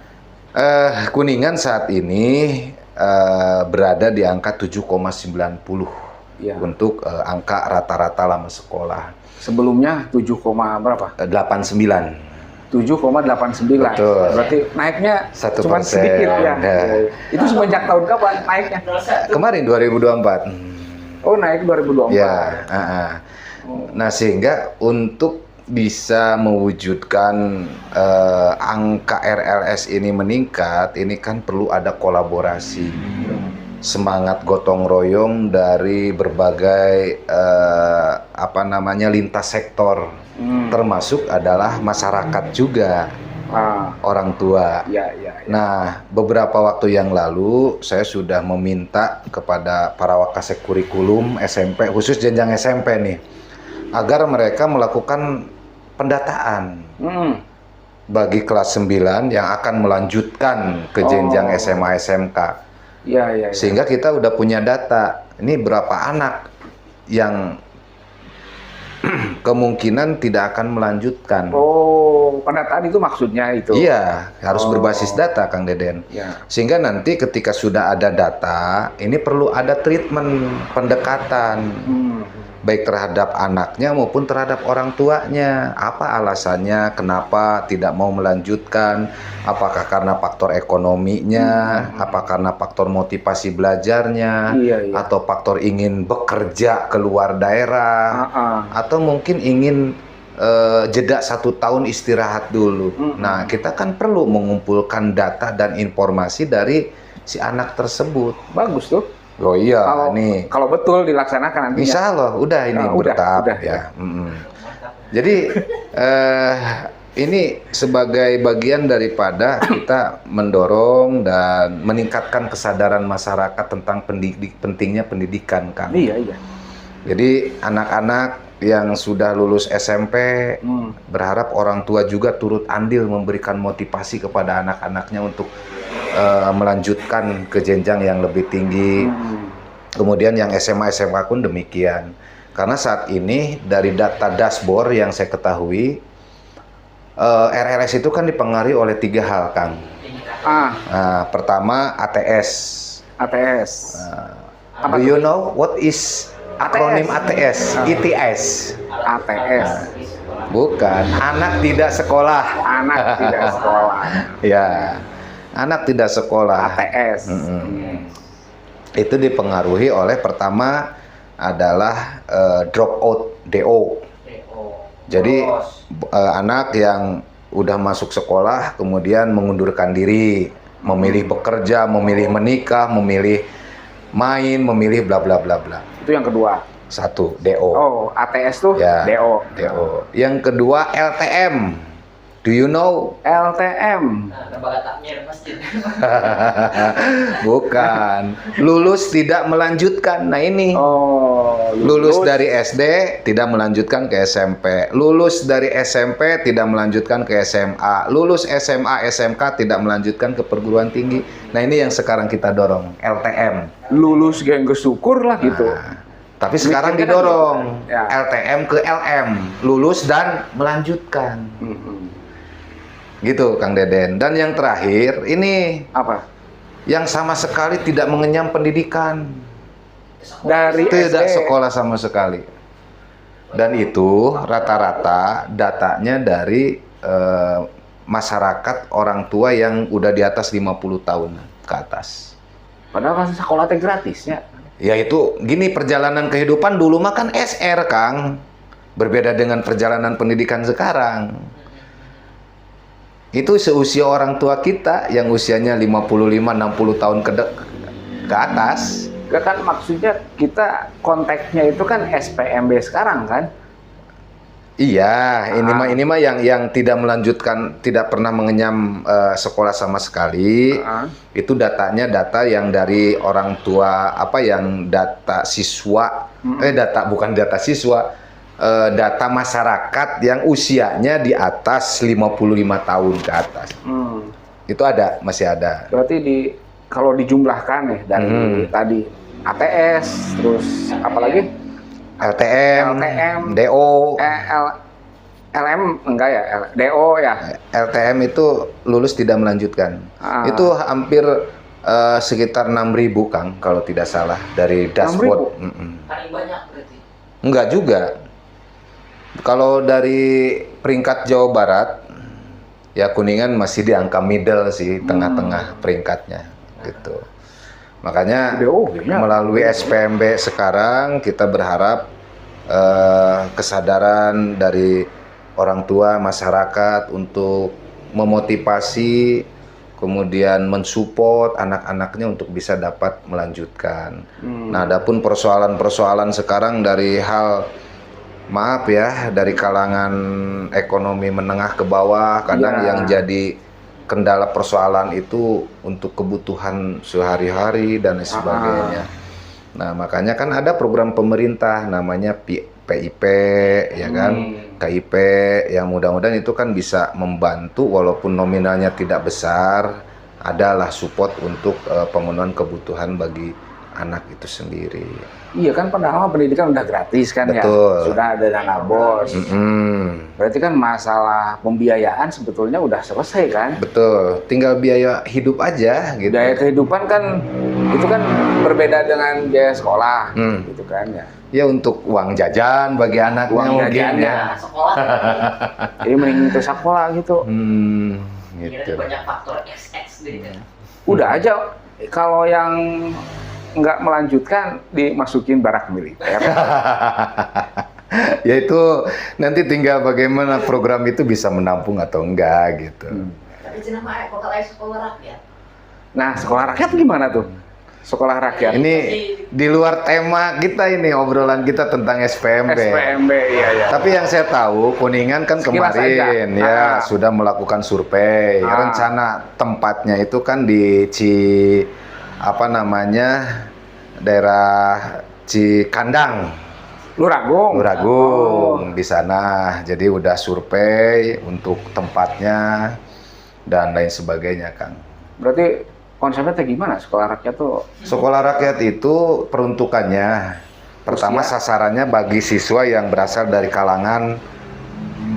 S2: Kuningan saat ini berada di angka 7,90 untuk angka rata-rata lama sekolah.
S1: Sebelumnya 7, berapa?
S2: 89.
S1: 7,89.
S2: Betul.
S1: Berarti naiknya
S2: 1%.
S1: cuma sedikit ya. Itu semenjak tahun kapan naiknya?
S2: Kemarin 2024.
S1: Oh, naik 2024.
S2: Ya. Nah, sehingga untuk bisa mewujudkan angka RLS ini meningkat, ini kan perlu ada kolaborasi, semangat gotong royong dari berbagai lintas sektor, termasuk adalah masyarakat juga. orang tua.
S1: Ya, ya, ya.
S2: Nah, beberapa waktu yang lalu saya sudah meminta kepada para wakasek kurikulum SMP, khusus jenjang SMP nih, agar mereka melakukan pendataan bagi kelas 9 yang akan melanjutkan ke jenjang SMA SMK.
S1: Ya, ya, ya.
S2: Sehingga kita udah punya data, ini berapa anak yang kemungkinan tidak akan melanjutkan.
S1: Oh, pendataan itu maksudnya itu?
S2: Iya, harus berbasis data, Kang Deden.
S1: Ya.
S2: Sehingga nanti ketika sudah ada data, ini perlu ada treatment, pendekatan, baik terhadap anaknya maupun terhadap orang tuanya. Apa alasannya, kenapa tidak mau melanjutkan? Apakah karena faktor ekonominya, apa karena faktor motivasi belajarnya, atau faktor ingin bekerja keluar daerah, atau mungkin ingin jeda 1 tahun istirahat dulu. Nah, kita kan perlu mengumpulkan data dan informasi dari si anak tersebut.
S1: Bagus tuh.
S2: Oh iya,
S1: kalau betul dilaksanakan nanti.
S2: Insya Allah, udah ini bertahap ya. Jadi ini sebagai bagian daripada kita mendorong dan meningkatkan kesadaran masyarakat tentang pentingnya pendidikan, Kang.
S1: Iya, iya.
S2: Jadi anak-anak yang sudah lulus SMP berharap orang tua juga turut andil memberikan motivasi kepada anak-anaknya untuk melanjutkan ke jenjang yang lebih tinggi. Kemudian yang SMA SMK pun demikian. Karena saat ini dari data dashboard yang saya ketahui, RRS itu kan dipengaruhi oleh 3 hal, Kang. Nah, pertama ATS.
S1: ATS.
S2: Do you know what is akronim ATS? ITS.
S1: ATS.
S2: Bukan, anak tidak sekolah.
S1: Anak tidak sekolah.
S2: Ya, anak tidak sekolah.
S1: ATS.
S2: Itu dipengaruhi oleh pertama adalah drop out, DO. Jadi anak yang udah masuk sekolah kemudian mengundurkan diri, memilih bekerja, memilih menikah, memilih main, memilih bla bla bla bla.
S1: Itu yang kedua.
S2: 1, DO.
S1: Oh, ATS tuh
S2: ya,
S1: DO.
S2: DO. Yang kedua LTM. Do you know?
S1: LTM.
S2: Bukan. Lulus tidak melanjutkan. Nah ini. Lulus dari SD tidak melanjutkan ke SMP. Lulus dari SMP tidak melanjutkan ke SMA. Lulus SMA SMK tidak melanjutkan ke perguruan tinggi. Nah ini yang sekarang kita dorong, LTM.
S1: Lulus geng syukur lah gitu.
S2: Tapi sekarang didorong LTM ke LM, lulus dan melanjutkan. Gitu, Kang Deden. Dan yang terakhir ini
S1: apa?
S2: Yang sama sekali tidak mengenyam pendidikan.
S1: Dari
S2: tidak
S1: SD.
S2: Sekolah sama sekali. Dan itu rata-rata datanya dari masyarakat orang tua yang udah di atas 50 tahun ke atas.
S1: Padahal kan sekolah teh gratis ya.
S2: Ya itu gini, perjalanan kehidupan dulu mah kan SR, Kang. Berbeda dengan perjalanan pendidikan sekarang. Itu seusia orang tua kita yang usianya 55-60 tahun ke atas.
S1: Gak kan maksudnya kita konteksnya itu kan SPMB sekarang kan?
S2: Iya, ini mah yang tidak melanjutkan, tidak pernah mengenyam sekolah sama sekali. Itu datanya data yang dari orang tua, yang data siswa, bukan data siswa, data masyarakat yang usianya di atas 55 tahun ke atas. Itu masih ada.
S1: Berarti kalau dijumlahkan ya dari tadi ATS, terus apalagi?
S2: LTM, DO,
S1: LM enggak ya, DO ya.
S2: LTM itu lulus tidak melanjutkan. Itu hampir sekitar 6.000, Kang, kalau tidak salah dari dashboard.
S3: Paling banyak berarti?
S2: Enggak juga. Kalau dari peringkat Jawa Barat, ya Kuningan masih di angka middle sih, tengah-tengah peringkatnya, gitu. Makanya melalui SPMB sekarang kita berharap kesadaran dari orang tua, masyarakat untuk memotivasi, kemudian mensupport anak-anaknya untuk bisa dapat melanjutkan. Nah, adapun persoalan-persoalan sekarang dari hal maaf ya, dari kalangan ekonomi menengah ke bawah, kadang
S1: Iya.
S2: yang jadi kendala persoalan itu untuk kebutuhan sehari-hari dan lain sebagainya. Nah, makanya kan ada program pemerintah namanya PIP, ya kan? KIP, yang mudah-mudahan itu kan bisa membantu walaupun nominalnya tidak besar, adalah support untuk pemenuhan kebutuhan bagi anak itu sendiri.
S1: Iya kan, padahal pendidikan udah gratis kan.
S2: Betul.
S1: Ya, sudah ada dana BOS. Berarti kan masalah pembiayaan sebetulnya udah selesai kan?
S2: Betul, tinggal biaya hidup aja gitu.
S1: Biaya kehidupan kan itu kan berbeda dengan biaya sekolah, gitu kan ya.
S2: Ya untuk uang jajan bagi anaknya
S1: Uang
S2: mungkin
S1: jajannya.
S2: ya.
S3: Sekolah.
S1: Jadi mending ke sekolah gitu.
S2: Gitu.
S3: Banyak faktor XX deh.
S1: Udah aja kalau yang nggak melanjutkan dimasukin barak militer.
S2: Ya itu nanti tinggal bagaimana program itu bisa menampung atau enggak gitu.
S3: Tapi jenama kota lain sekolah rakyat.
S1: Nah, sekolah rakyat gimana tuh? Sekolah rakyat.
S2: Ini di luar tema kita ini, obrolan kita tentang SPMB.
S1: SPMB, iya ya.
S2: Tapi yang saya tahu Kuningan kan
S1: Sekilas
S2: kemarin
S1: aja.
S2: ya sudah melakukan survei. Rencana tempatnya itu kan di daerah Cikandang. Luragung di sana. Jadi udah survei untuk tempatnya dan lain sebagainya, Kang.
S1: Berarti konsepnya kayak gimana sekolah rakyat tuh?
S2: Sekolah rakyat itu peruntukannya pertama sasarannya bagi siswa yang berasal dari kalangan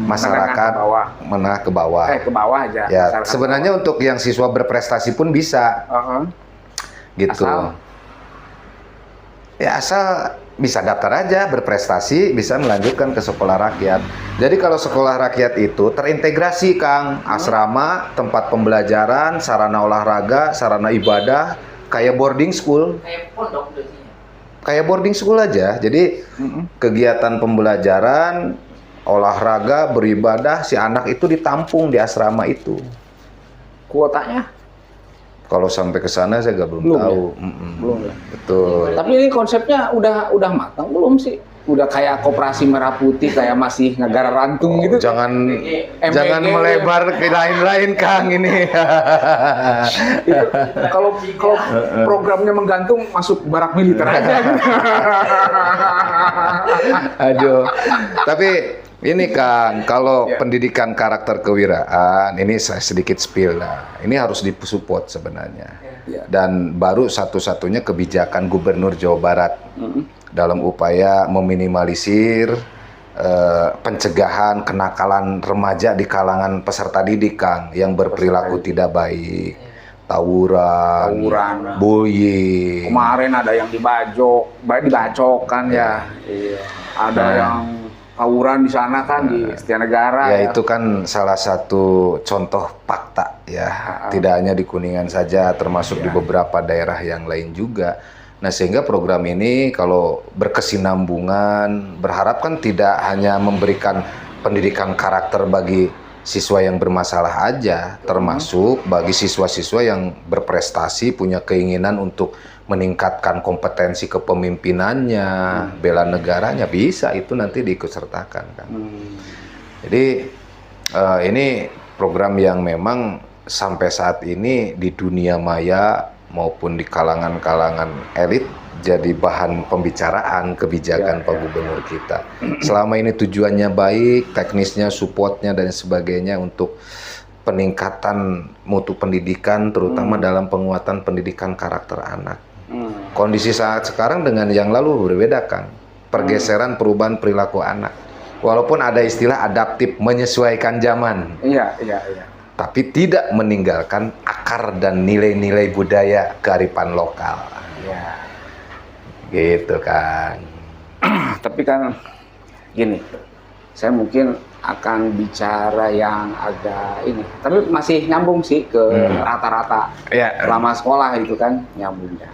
S2: masyarakat menengah ke bawah.
S1: Ke bawah aja.
S2: Ya, sebenarnya untuk yang siswa berprestasi pun bisa. Gitu. Asal bisa daftar aja, berprestasi, bisa melanjutkan ke sekolah rakyat. Jadi kalau sekolah rakyat itu terintegrasi, Kang, asrama, tempat pembelajaran, sarana olahraga, sarana ibadah, kayak boarding school.
S3: Kayak pondok berarti.
S2: Kayak boarding school aja. Jadi kegiatan pembelajaran, olahraga, beribadah, si anak itu ditampung di asrama itu.
S1: Kuotanya?
S2: Kalau sampai ke sana saya belum tahu.
S1: Ya? Belum ya.
S2: Betul.
S1: Tapi ini konsepnya udah matang belum sih? Udah kayak koperasi merah putih, kayak masih negara rantung gitu.
S2: Jangan melebar ke lain-lain, Kang, ini.
S1: Kalau programnya menggantung masuk barak militer aja gitu.
S2: Aduh. Tapi ini, Kang, kalau pendidikan karakter kewiraan, ini saya sedikit spill lah. Ini harus disupport sebenarnya. Dan baru satu-satunya kebijakan Gubernur Jawa Barat dalam upaya meminimalisir pencegahan kenakalan remaja di kalangan peserta didik, Kang, yang berperilaku tidak baik. Tawuran, bullying.
S1: Kemarin ada yang dibacok kan ya. Iya. Ada yang tawuran di sana kan di Setianegara.
S2: Ya itu kan salah satu contoh fakta ya. Tidak hanya di Kuningan saja, termasuk di beberapa daerah yang lain juga. Nah, sehingga program ini kalau berkesinambungan, berharap kan tidak hanya memberikan pendidikan karakter bagi siswa yang bermasalah aja, termasuk bagi siswa-siswa yang berprestasi, punya keinginan untuk meningkatkan kompetensi kepemimpinannya, bela negaranya, bisa itu nanti diikutsertakan, kan. Jadi ini program yang memang sampai saat ini di dunia maya maupun di kalangan-kalangan elit jadi bahan pembicaraan kebijakan Pak Gubernur kita. Selama ini tujuannya baik, teknisnya, supportnya dan sebagainya untuk peningkatan mutu pendidikan, terutama dalam penguatan pendidikan karakter anak. Kondisi saat sekarang dengan yang lalu berbeda, Kang. Pergeseran perubahan perilaku anak. Walaupun ada istilah adaptif, menyesuaikan zaman.
S1: Iya.
S2: Tapi tidak meninggalkan akar dan nilai-nilai budaya kearifan lokal.
S1: Iya.
S2: Gitu, Kang.
S1: Tapi kan gini, saya mungkin akan bicara yang agak ini, tapi masih nyambung sih ke rata-rata lama sekolah itu kan nyambungnya.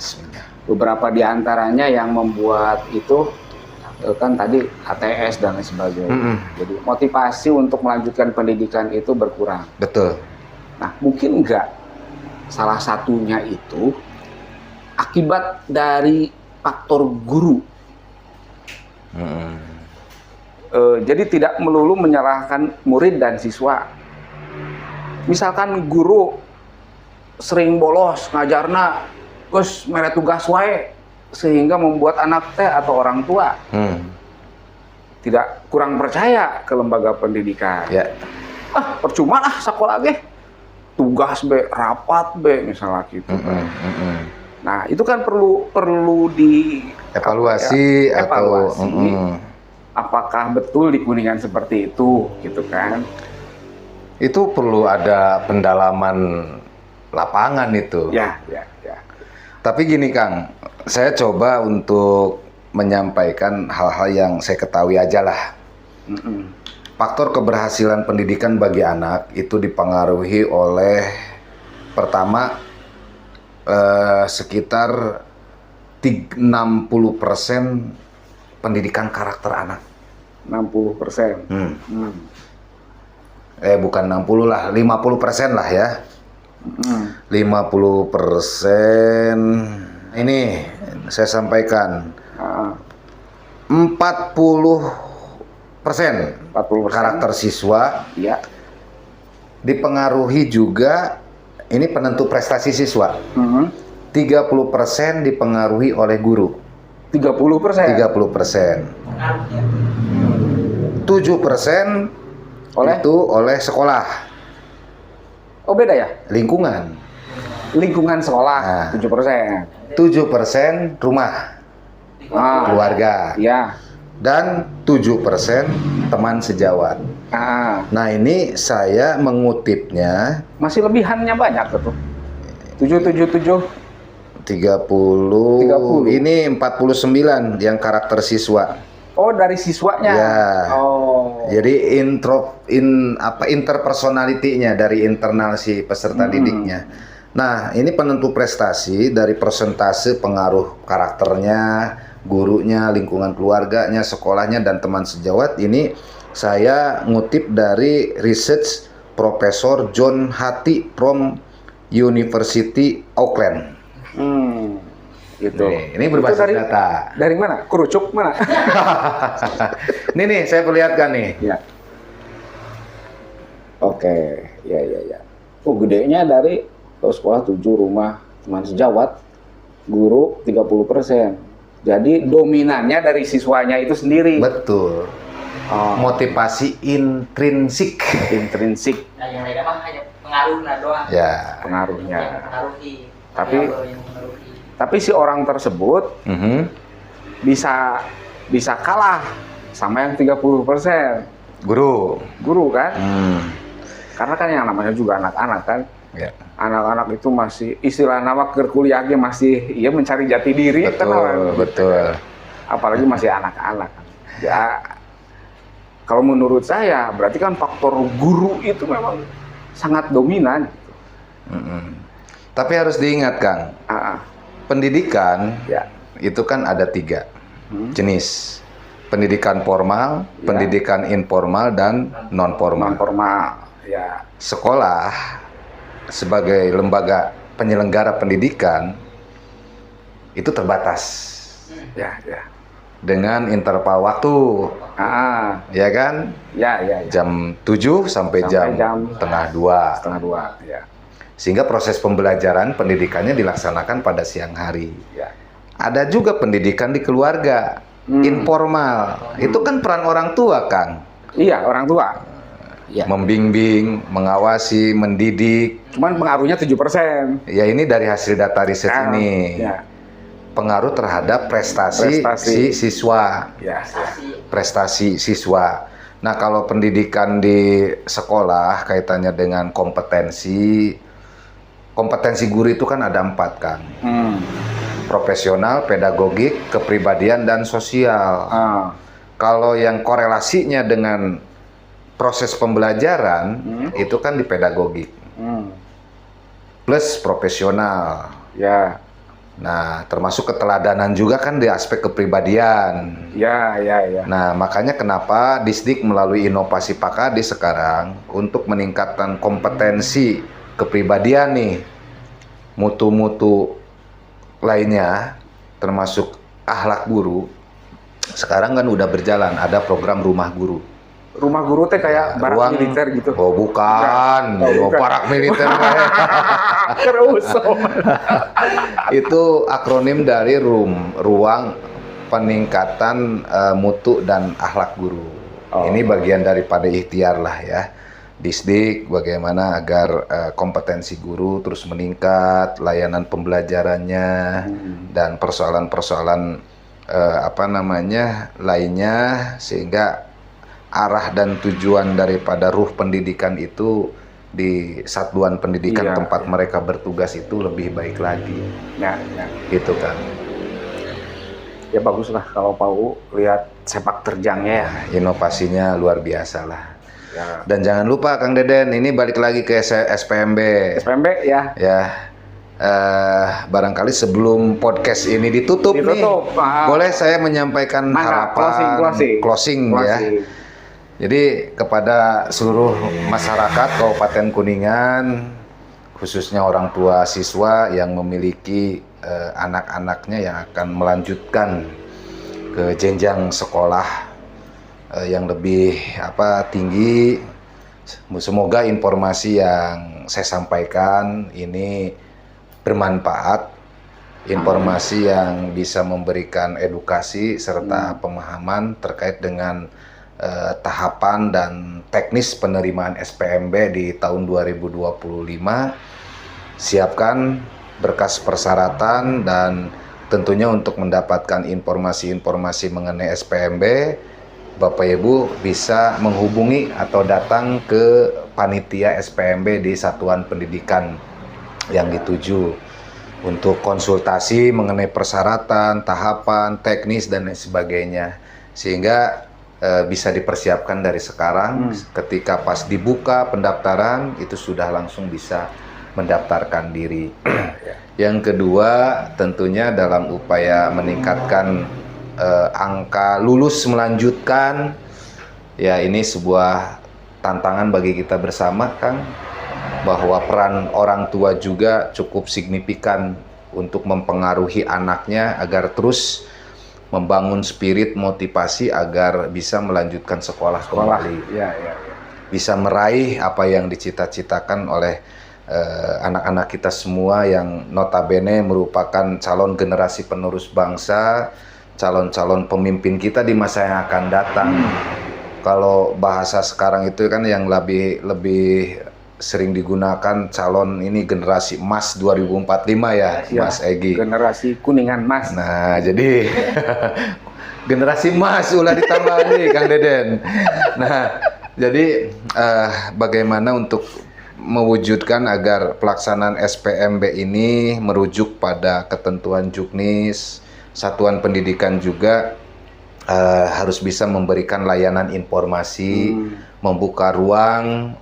S1: Beberapa di antaranya yang membuat itu kan tadi ATS dan lain sebagainya. Jadi motivasi untuk melanjutkan pendidikan itu berkurang.
S2: Betul.
S1: Nah, mungkin enggak salah satunya itu akibat dari faktor guru. Jadi tidak melulu menyalahkan murid dan siswa. Misalkan guru sering bolos ngajarna, terus mere tugas wae, sehingga membuat anak teh atau orang tua tidak kurang percaya ke lembaga pendidikan.
S2: Ya.
S1: Percuma lah sekolah ge, tugas be, rapat be, misalnya gitu. Nah itu kan perlu di
S2: Evaluasi atau
S1: apakah betul di Kuningan seperti itu, gitu kan?
S2: itu perlu ada pendalaman lapangan itu.
S1: Ya.
S2: Tapi gini Kang, saya coba untuk menyampaikan hal-hal yang saya ketahui aja lah. Faktor keberhasilan pendidikan bagi anak itu dipengaruhi oleh pertama sekitar 60% pendidikan karakter anak.
S1: 60%.
S2: Bukan 60 lah, 50% lah ya. 50%. Ini saya sampaikan. 40% karakter siswa
S1: Ya.
S2: dipengaruhi juga, ini penentu prestasi siswa. 30% dipengaruhi oleh guru.
S1: 30%.
S2: 30%.
S3: Pengaruhnya.
S2: 7% itu oleh sekolah,
S1: Oh beda ya?
S2: lingkungan.
S1: Lingkungan sekolah
S2: Nah.
S1: 7%.
S2: 7% rumah, keluarga.
S1: Ya.
S2: Dan 7% teman sejawat. Nah ini saya mengutipnya
S1: Masih lebihannya banyak tuh. 7.
S2: 30. Ini 49 yang karakter siswa.
S1: Oh dari siswanya.
S2: Ya.
S1: Oh.
S2: Jadi interpersonality-nya dari internal si peserta didiknya. Nah, ini penentu prestasi dari persentase pengaruh karakternya, gurunya, lingkungan keluarganya, sekolahnya, dan teman sejawat. Ini saya ngutip dari research Profesor John Hattie from University Auckland.
S1: Gitu.
S2: Ini berbasis
S1: Itu
S2: data.
S1: Dari mana? Kerucuk mana?
S2: Ini nih, saya perlihatkan nih.
S1: Ya. Oke, ya. Oh, gedenya dari sekolah 7, rumah, teman sejawat, guru 30%. Jadi dominannya dari siswanya itu sendiri.
S2: Betul. Motivasi intrinsik.
S1: Intrinsik
S3: Nah, yang lainnya mah hanya pengaruhnya doang.
S2: Ya.
S1: pengaruhnya.
S3: Yang mempengaruhi.
S1: Tapi-
S3: Variabel yang mempengaruhi.
S1: Tapi si orang tersebut bisa kalah sama yang 30%. Guru kan? Karena kan yang namanya juga anak-anak kan.
S2: Ya.
S1: Anak-anak itu masih istilah nama kuliahnya masih mencari jati diri kan,
S2: Betul.
S1: apalagi masih anak-anak. Ya kalau menurut saya berarti kan faktor guru itu memang sangat dominan.
S2: Tapi harus diingat Kang, pendidikan
S1: Ya.
S2: itu kan ada 3 jenis. Pendidikan formal,
S1: Ya.
S2: pendidikan informal, dan non-formal.
S1: Formal. Ya.
S2: Sekolah sebagai lembaga penyelenggara pendidikan itu terbatas
S1: Ya.
S2: dengan interval waktu, ya kan?
S1: Ya.
S2: Jam 7 sampai jam setengah 2.
S1: Setengah 2. Ya.
S2: Sehingga proses pembelajaran pendidikannya dilaksanakan pada siang hari.
S1: Ya.
S2: Ada juga pendidikan di keluarga, informal. Itu kan peran orang tua, Kang.
S1: Iya, orang tua.
S3: Ya.
S2: Membimbing, mengawasi, mendidik.
S1: Cuman pengaruhnya 7%.
S2: Ya ini dari hasil data riset ini.
S1: Ya.
S2: Pengaruh terhadap prestasi si siswa.
S1: Ya.
S2: Prestasi siswa. Nah, kalau pendidikan di sekolah kaitannya dengan kompetensi guru itu kan ada 4 kan. Profesional, pedagogik, kepribadian, dan sosial. Kalau yang korelasinya dengan proses pembelajaran itu kan di pedagogik. Plus profesional.
S1: Ya.
S2: Nah, termasuk keteladanan juga kan di aspek kepribadian.
S1: Ya.
S2: Nah, makanya kenapa Disdik melalui inovasi Pakadi sekarang untuk meningkatkan kompetensi kepribadian nih, mutu-mutu lainnya, termasuk akhlak guru, Sekarang kan udah berjalan, ada program rumah guru.
S1: Rumah guru teh kayak barak militer gitu.
S2: Oh bukan, barak militer.
S1: Terus.
S2: Itu akronim dari ruang peningkatan mutu dan akhlak guru. Ini bagian daripada ikhtiar lah ya. Disdik bagaimana agar kompetensi guru terus meningkat, layanan pembelajarannya dan persoalan-persoalan lainnya, sehingga arah dan tujuan daripada ruh pendidikan itu di satuan pendidikan tempat mereka bertugas itu lebih baik lagi.
S1: Ya.
S2: Gitu kan.
S1: Ya bagus lah kalau Pau lihat sepak terjangnya ya.
S2: Inovasinya luar biasa lah.
S1: Ya.
S2: Dan jangan lupa Kang Deden, ini balik lagi ke SPMB.
S1: SPMB ya.
S2: Ya. Barangkali sebelum podcast ini ditutup nih, boleh saya menyampaikan harapan closing ya. Jadi kepada seluruh masyarakat Kabupaten Kuningan, khususnya orang tua siswa yang memiliki anak-anaknya yang akan melanjutkan ke jenjang sekolah yang lebih tinggi, semoga informasi yang saya sampaikan ini bermanfaat, informasi yang bisa memberikan edukasi serta pemahaman terkait dengan tahapan dan teknis penerimaan SPMB di tahun 2025. Siapkan berkas persyaratan dan tentunya untuk mendapatkan informasi-informasi mengenai SPMB, Bapak Ibu bisa menghubungi atau datang ke panitia SPMB di satuan pendidikan yang dituju untuk konsultasi mengenai persyaratan, tahapan, teknis dan lain sebagainya, sehingga bisa dipersiapkan dari sekarang. Ketika pas dibuka pendaftaran itu sudah langsung bisa mendaftarkan diri. Yang kedua tentunya dalam upaya meningkatkan angka lulus melanjutkan, ya ini sebuah tantangan bagi kita bersama Kang, bahwa peran orang tua juga cukup signifikan untuk mempengaruhi anaknya agar terus membangun spirit motivasi agar bisa melanjutkan sekolah kembali. Bisa meraih apa yang dicita-citakan oleh anak-anak kita semua yang notabene merupakan calon generasi penerus bangsa, calon-calon pemimpin kita di masa yang akan datang. Kalau bahasa sekarang itu kan yang lebih sering digunakan calon ini generasi emas 2045 ya, Mas Egi.
S1: Generasi Kuningan Mas.
S2: Nah, jadi generasi emas ulah ditambah nih Kang Deden. Nah, jadi bagaimana untuk mewujudkan agar pelaksanaan SPMB ini merujuk pada ketentuan Juknis, satuan pendidikan juga harus bisa memberikan layanan informasi, membuka ruang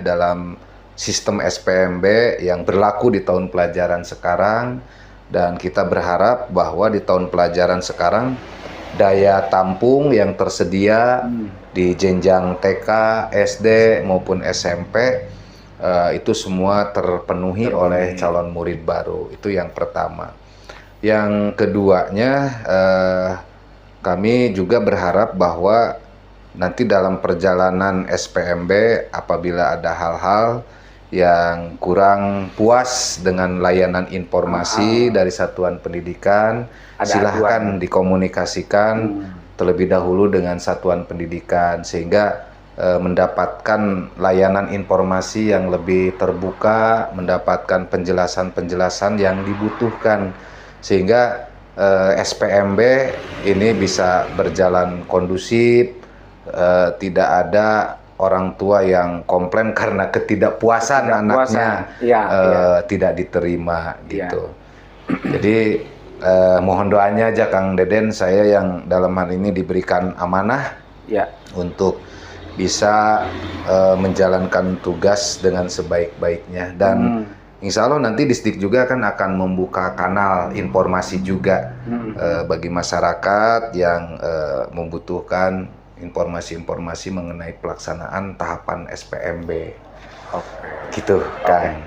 S2: dalam sistem SPMB yang berlaku di tahun pelajaran sekarang, dan kita berharap bahwa di tahun pelajaran sekarang daya tampung yang tersedia di jenjang TK, SD maupun SMP itu semua terpenuhi oleh calon murid baru. Itu yang pertama. Yang keduanya, kami juga berharap bahwa nanti dalam perjalanan SPMB apabila ada hal-hal yang kurang puas dengan layanan informasi dari satuan pendidikan, silahkan dikomunikasikan terlebih dahulu dengan satuan pendidikan, sehingga mendapatkan layanan informasi yang lebih terbuka, mendapatkan penjelasan-penjelasan yang dibutuhkan, sehingga SPMB ini bisa berjalan kondusif, tidak ada orang tua yang komplain karena ketidakpuasan anaknya tidak diterima gitu. Jadi mohon doanya aja Kang Deden, saya yang dalam hal ini diberikan amanah untuk bisa menjalankan tugas dengan sebaik-baiknya, dan insya Allah nanti Disdik juga kan akan membuka kanal informasi juga bagi masyarakat yang membutuhkan informasi-informasi mengenai pelaksanaan tahapan SPMB. Gitu, Kang.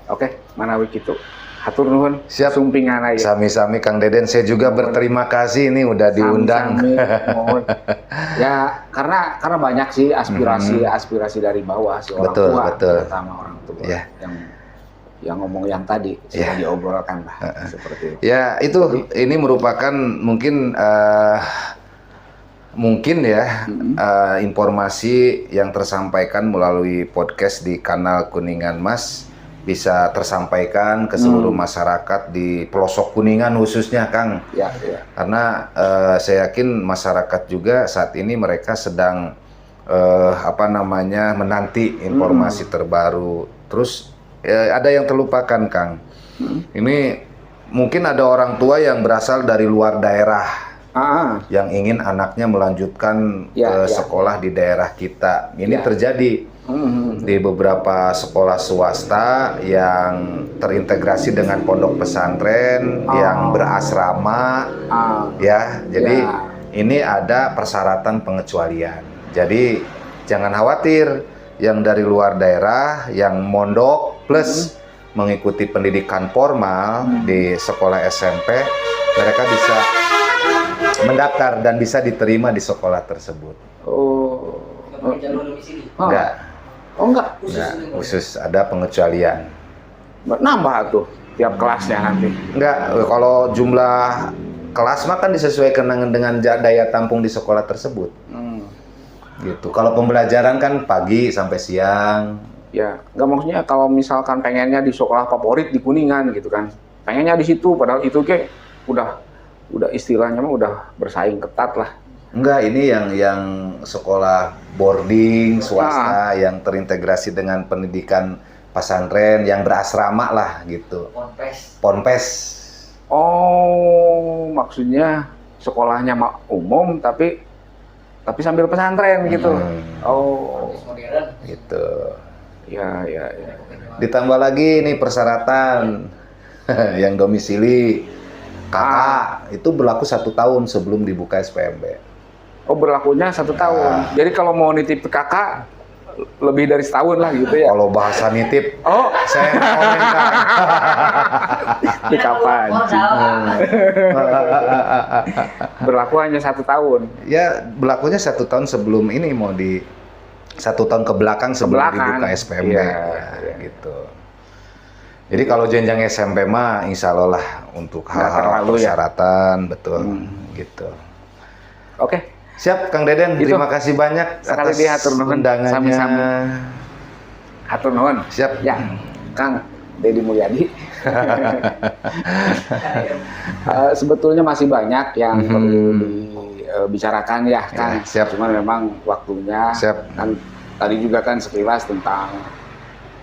S1: Oke, manawi gitu. Hatur nuhun.
S2: Siap.
S1: Sumpingan aja.
S2: Sami-sami Kang Deden, saya juga berterima kasih ini udah diundang.
S1: Sami-sami, mohon. Ya, karena banyak sih aspirasi dari bawah si orang
S2: Betul,
S1: tua,
S2: betul.
S1: terutama orang tua
S2: Ya.
S1: yang ngomong yang tadi sudah diobrolkan lah seperti itu.
S2: Ya, itu ini merupakan mungkin informasi yang tersampaikan melalui podcast di kanal Kuningan Mas bisa tersampaikan ke seluruh masyarakat di pelosok Kuningan khususnya, Kang.
S1: Ya.
S2: Karena saya yakin masyarakat juga saat ini mereka sedang menanti informasi terbaru. Terus ada yang terlupakan, Kang. Ini mungkin ada orang tua yang berasal dari luar daerah yang ingin anaknya melanjutkan sekolah di daerah kita. Ini terjadi di beberapa sekolah swasta yang terintegrasi dengan pondok pesantren yang berasrama, ya. Jadi ini ada persyaratan pengecualian. Jadi jangan khawatir, yang dari luar daerah yang mondok plus mengikuti pendidikan formal di sekolah SMP, mereka bisa mendaftar dan bisa diterima di sekolah tersebut.
S3: Nggak pakai jalur domisili.
S2: Enggak.
S1: Enggak.
S2: Khusus ada pengecualian.
S1: Nambah tuh tiap kelasnya nanti.
S2: Enggak, kalau jumlah kelas mah kan disesuaikan dengan daya tampung di sekolah tersebut. Gitu. Kalau pembelajaran kan pagi sampai siang.
S1: Ya, nggak maksudnya kalau misalkan pengennya di sekolah favorit di Kuningan gitu kan. Pengennya di situ, padahal itu kayak udah istilahnya mah udah bersaing ketat lah.
S2: Enggak, ini yang sekolah boarding swasta yang terintegrasi dengan pendidikan pesantren yang berasrama lah gitu. Ponpes. Oh,
S1: maksudnya sekolahnya umum tapi sambil pesantren gitu. Oh,
S2: modern. Gitu.
S1: Ya.
S2: Ditambah lagi nih persyaratan yang domisili kakak itu berlaku 1 tahun sebelum dibuka SPMB.
S1: Oh, berlakunya 1 tahun. Jadi kalau mau nitip kakak lebih dari setahun lah gitu ya.
S2: Kalau bahasa nitip, saya komentar.
S1: Di kapan? Berlaku hanya 1 tahun.
S2: Ya, berlakunya 1 tahun sebelum ini mau di 1 tahun ke belakang sebelum dibuka SPMB. Ya, gitu. Jadi kalau jenjang SMP mah insya Allah lah untuk hal-hal persyaratan, betul, gitu.
S1: Oke.
S2: Siap, Kang Deden.
S1: Gitu.
S2: Terima kasih banyak atas undangannya.
S1: Sami-sami. Hatur nuhun.
S2: Siap.
S1: Ya, Kang Deddy Mulyadi. Sebetulnya masih banyak yang perlu dibicarakan ya, Kang.
S2: Ya, siap.
S1: Cuman memang waktunya.
S2: Siap.
S1: Kan tadi juga kan sekilas tentang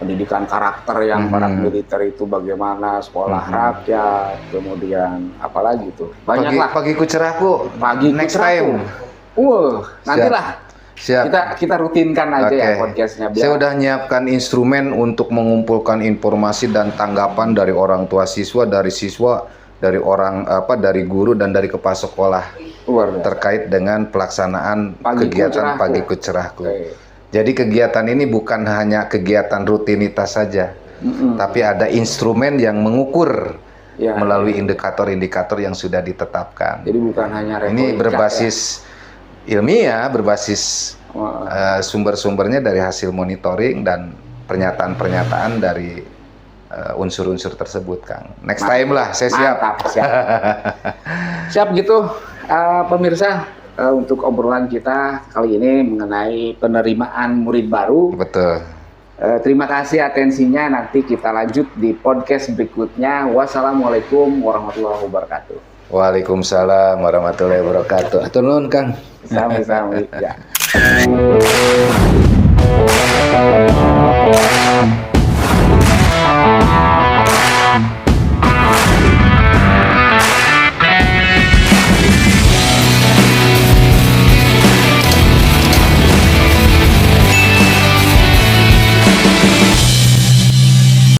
S1: pendidikan karakter yang para militer itu bagaimana, sekolah rakyat, kemudian apalagi tuh. Banyak lah.
S2: Pagiku cerahku.
S1: Next time. Nantilah.
S2: Siap.
S1: Kita rutinkan aja ya podcastnya.
S2: Saya udah nyiapkan instrumen untuk mengumpulkan informasi dan tanggapan dari orang tua siswa, dari orang dari guru dan dari kepala sekolah terkait dengan pelaksanaan kegiatan Pagiku Cerahku. Jadi kegiatan ini bukan hanya kegiatan rutinitas saja, tapi ada instrumen yang mengukur melalui indikator-indikator yang sudah ditetapkan.
S1: Jadi bukan hanya
S2: ini berbasis ilmiah, berbasis sumber-sumbernya dari hasil monitoring dan pernyataan-pernyataan dari unsur-unsur tersebut, Kang. Next time lah, saya siap.
S1: Mantap, siap. Siap gitu, pemirsa, untuk obrolan kita kali ini mengenai penerimaan murid baru.
S2: Betul.
S1: Terima kasih atensinya, nanti kita lanjut di podcast berikutnya. Wassalamualaikum warahmatullahi wabarakatuh.
S2: Waalaikumsalam warahmatullahi wabarakatuh. Atur nuhun, Kang.
S1: Sami-sami. Ya.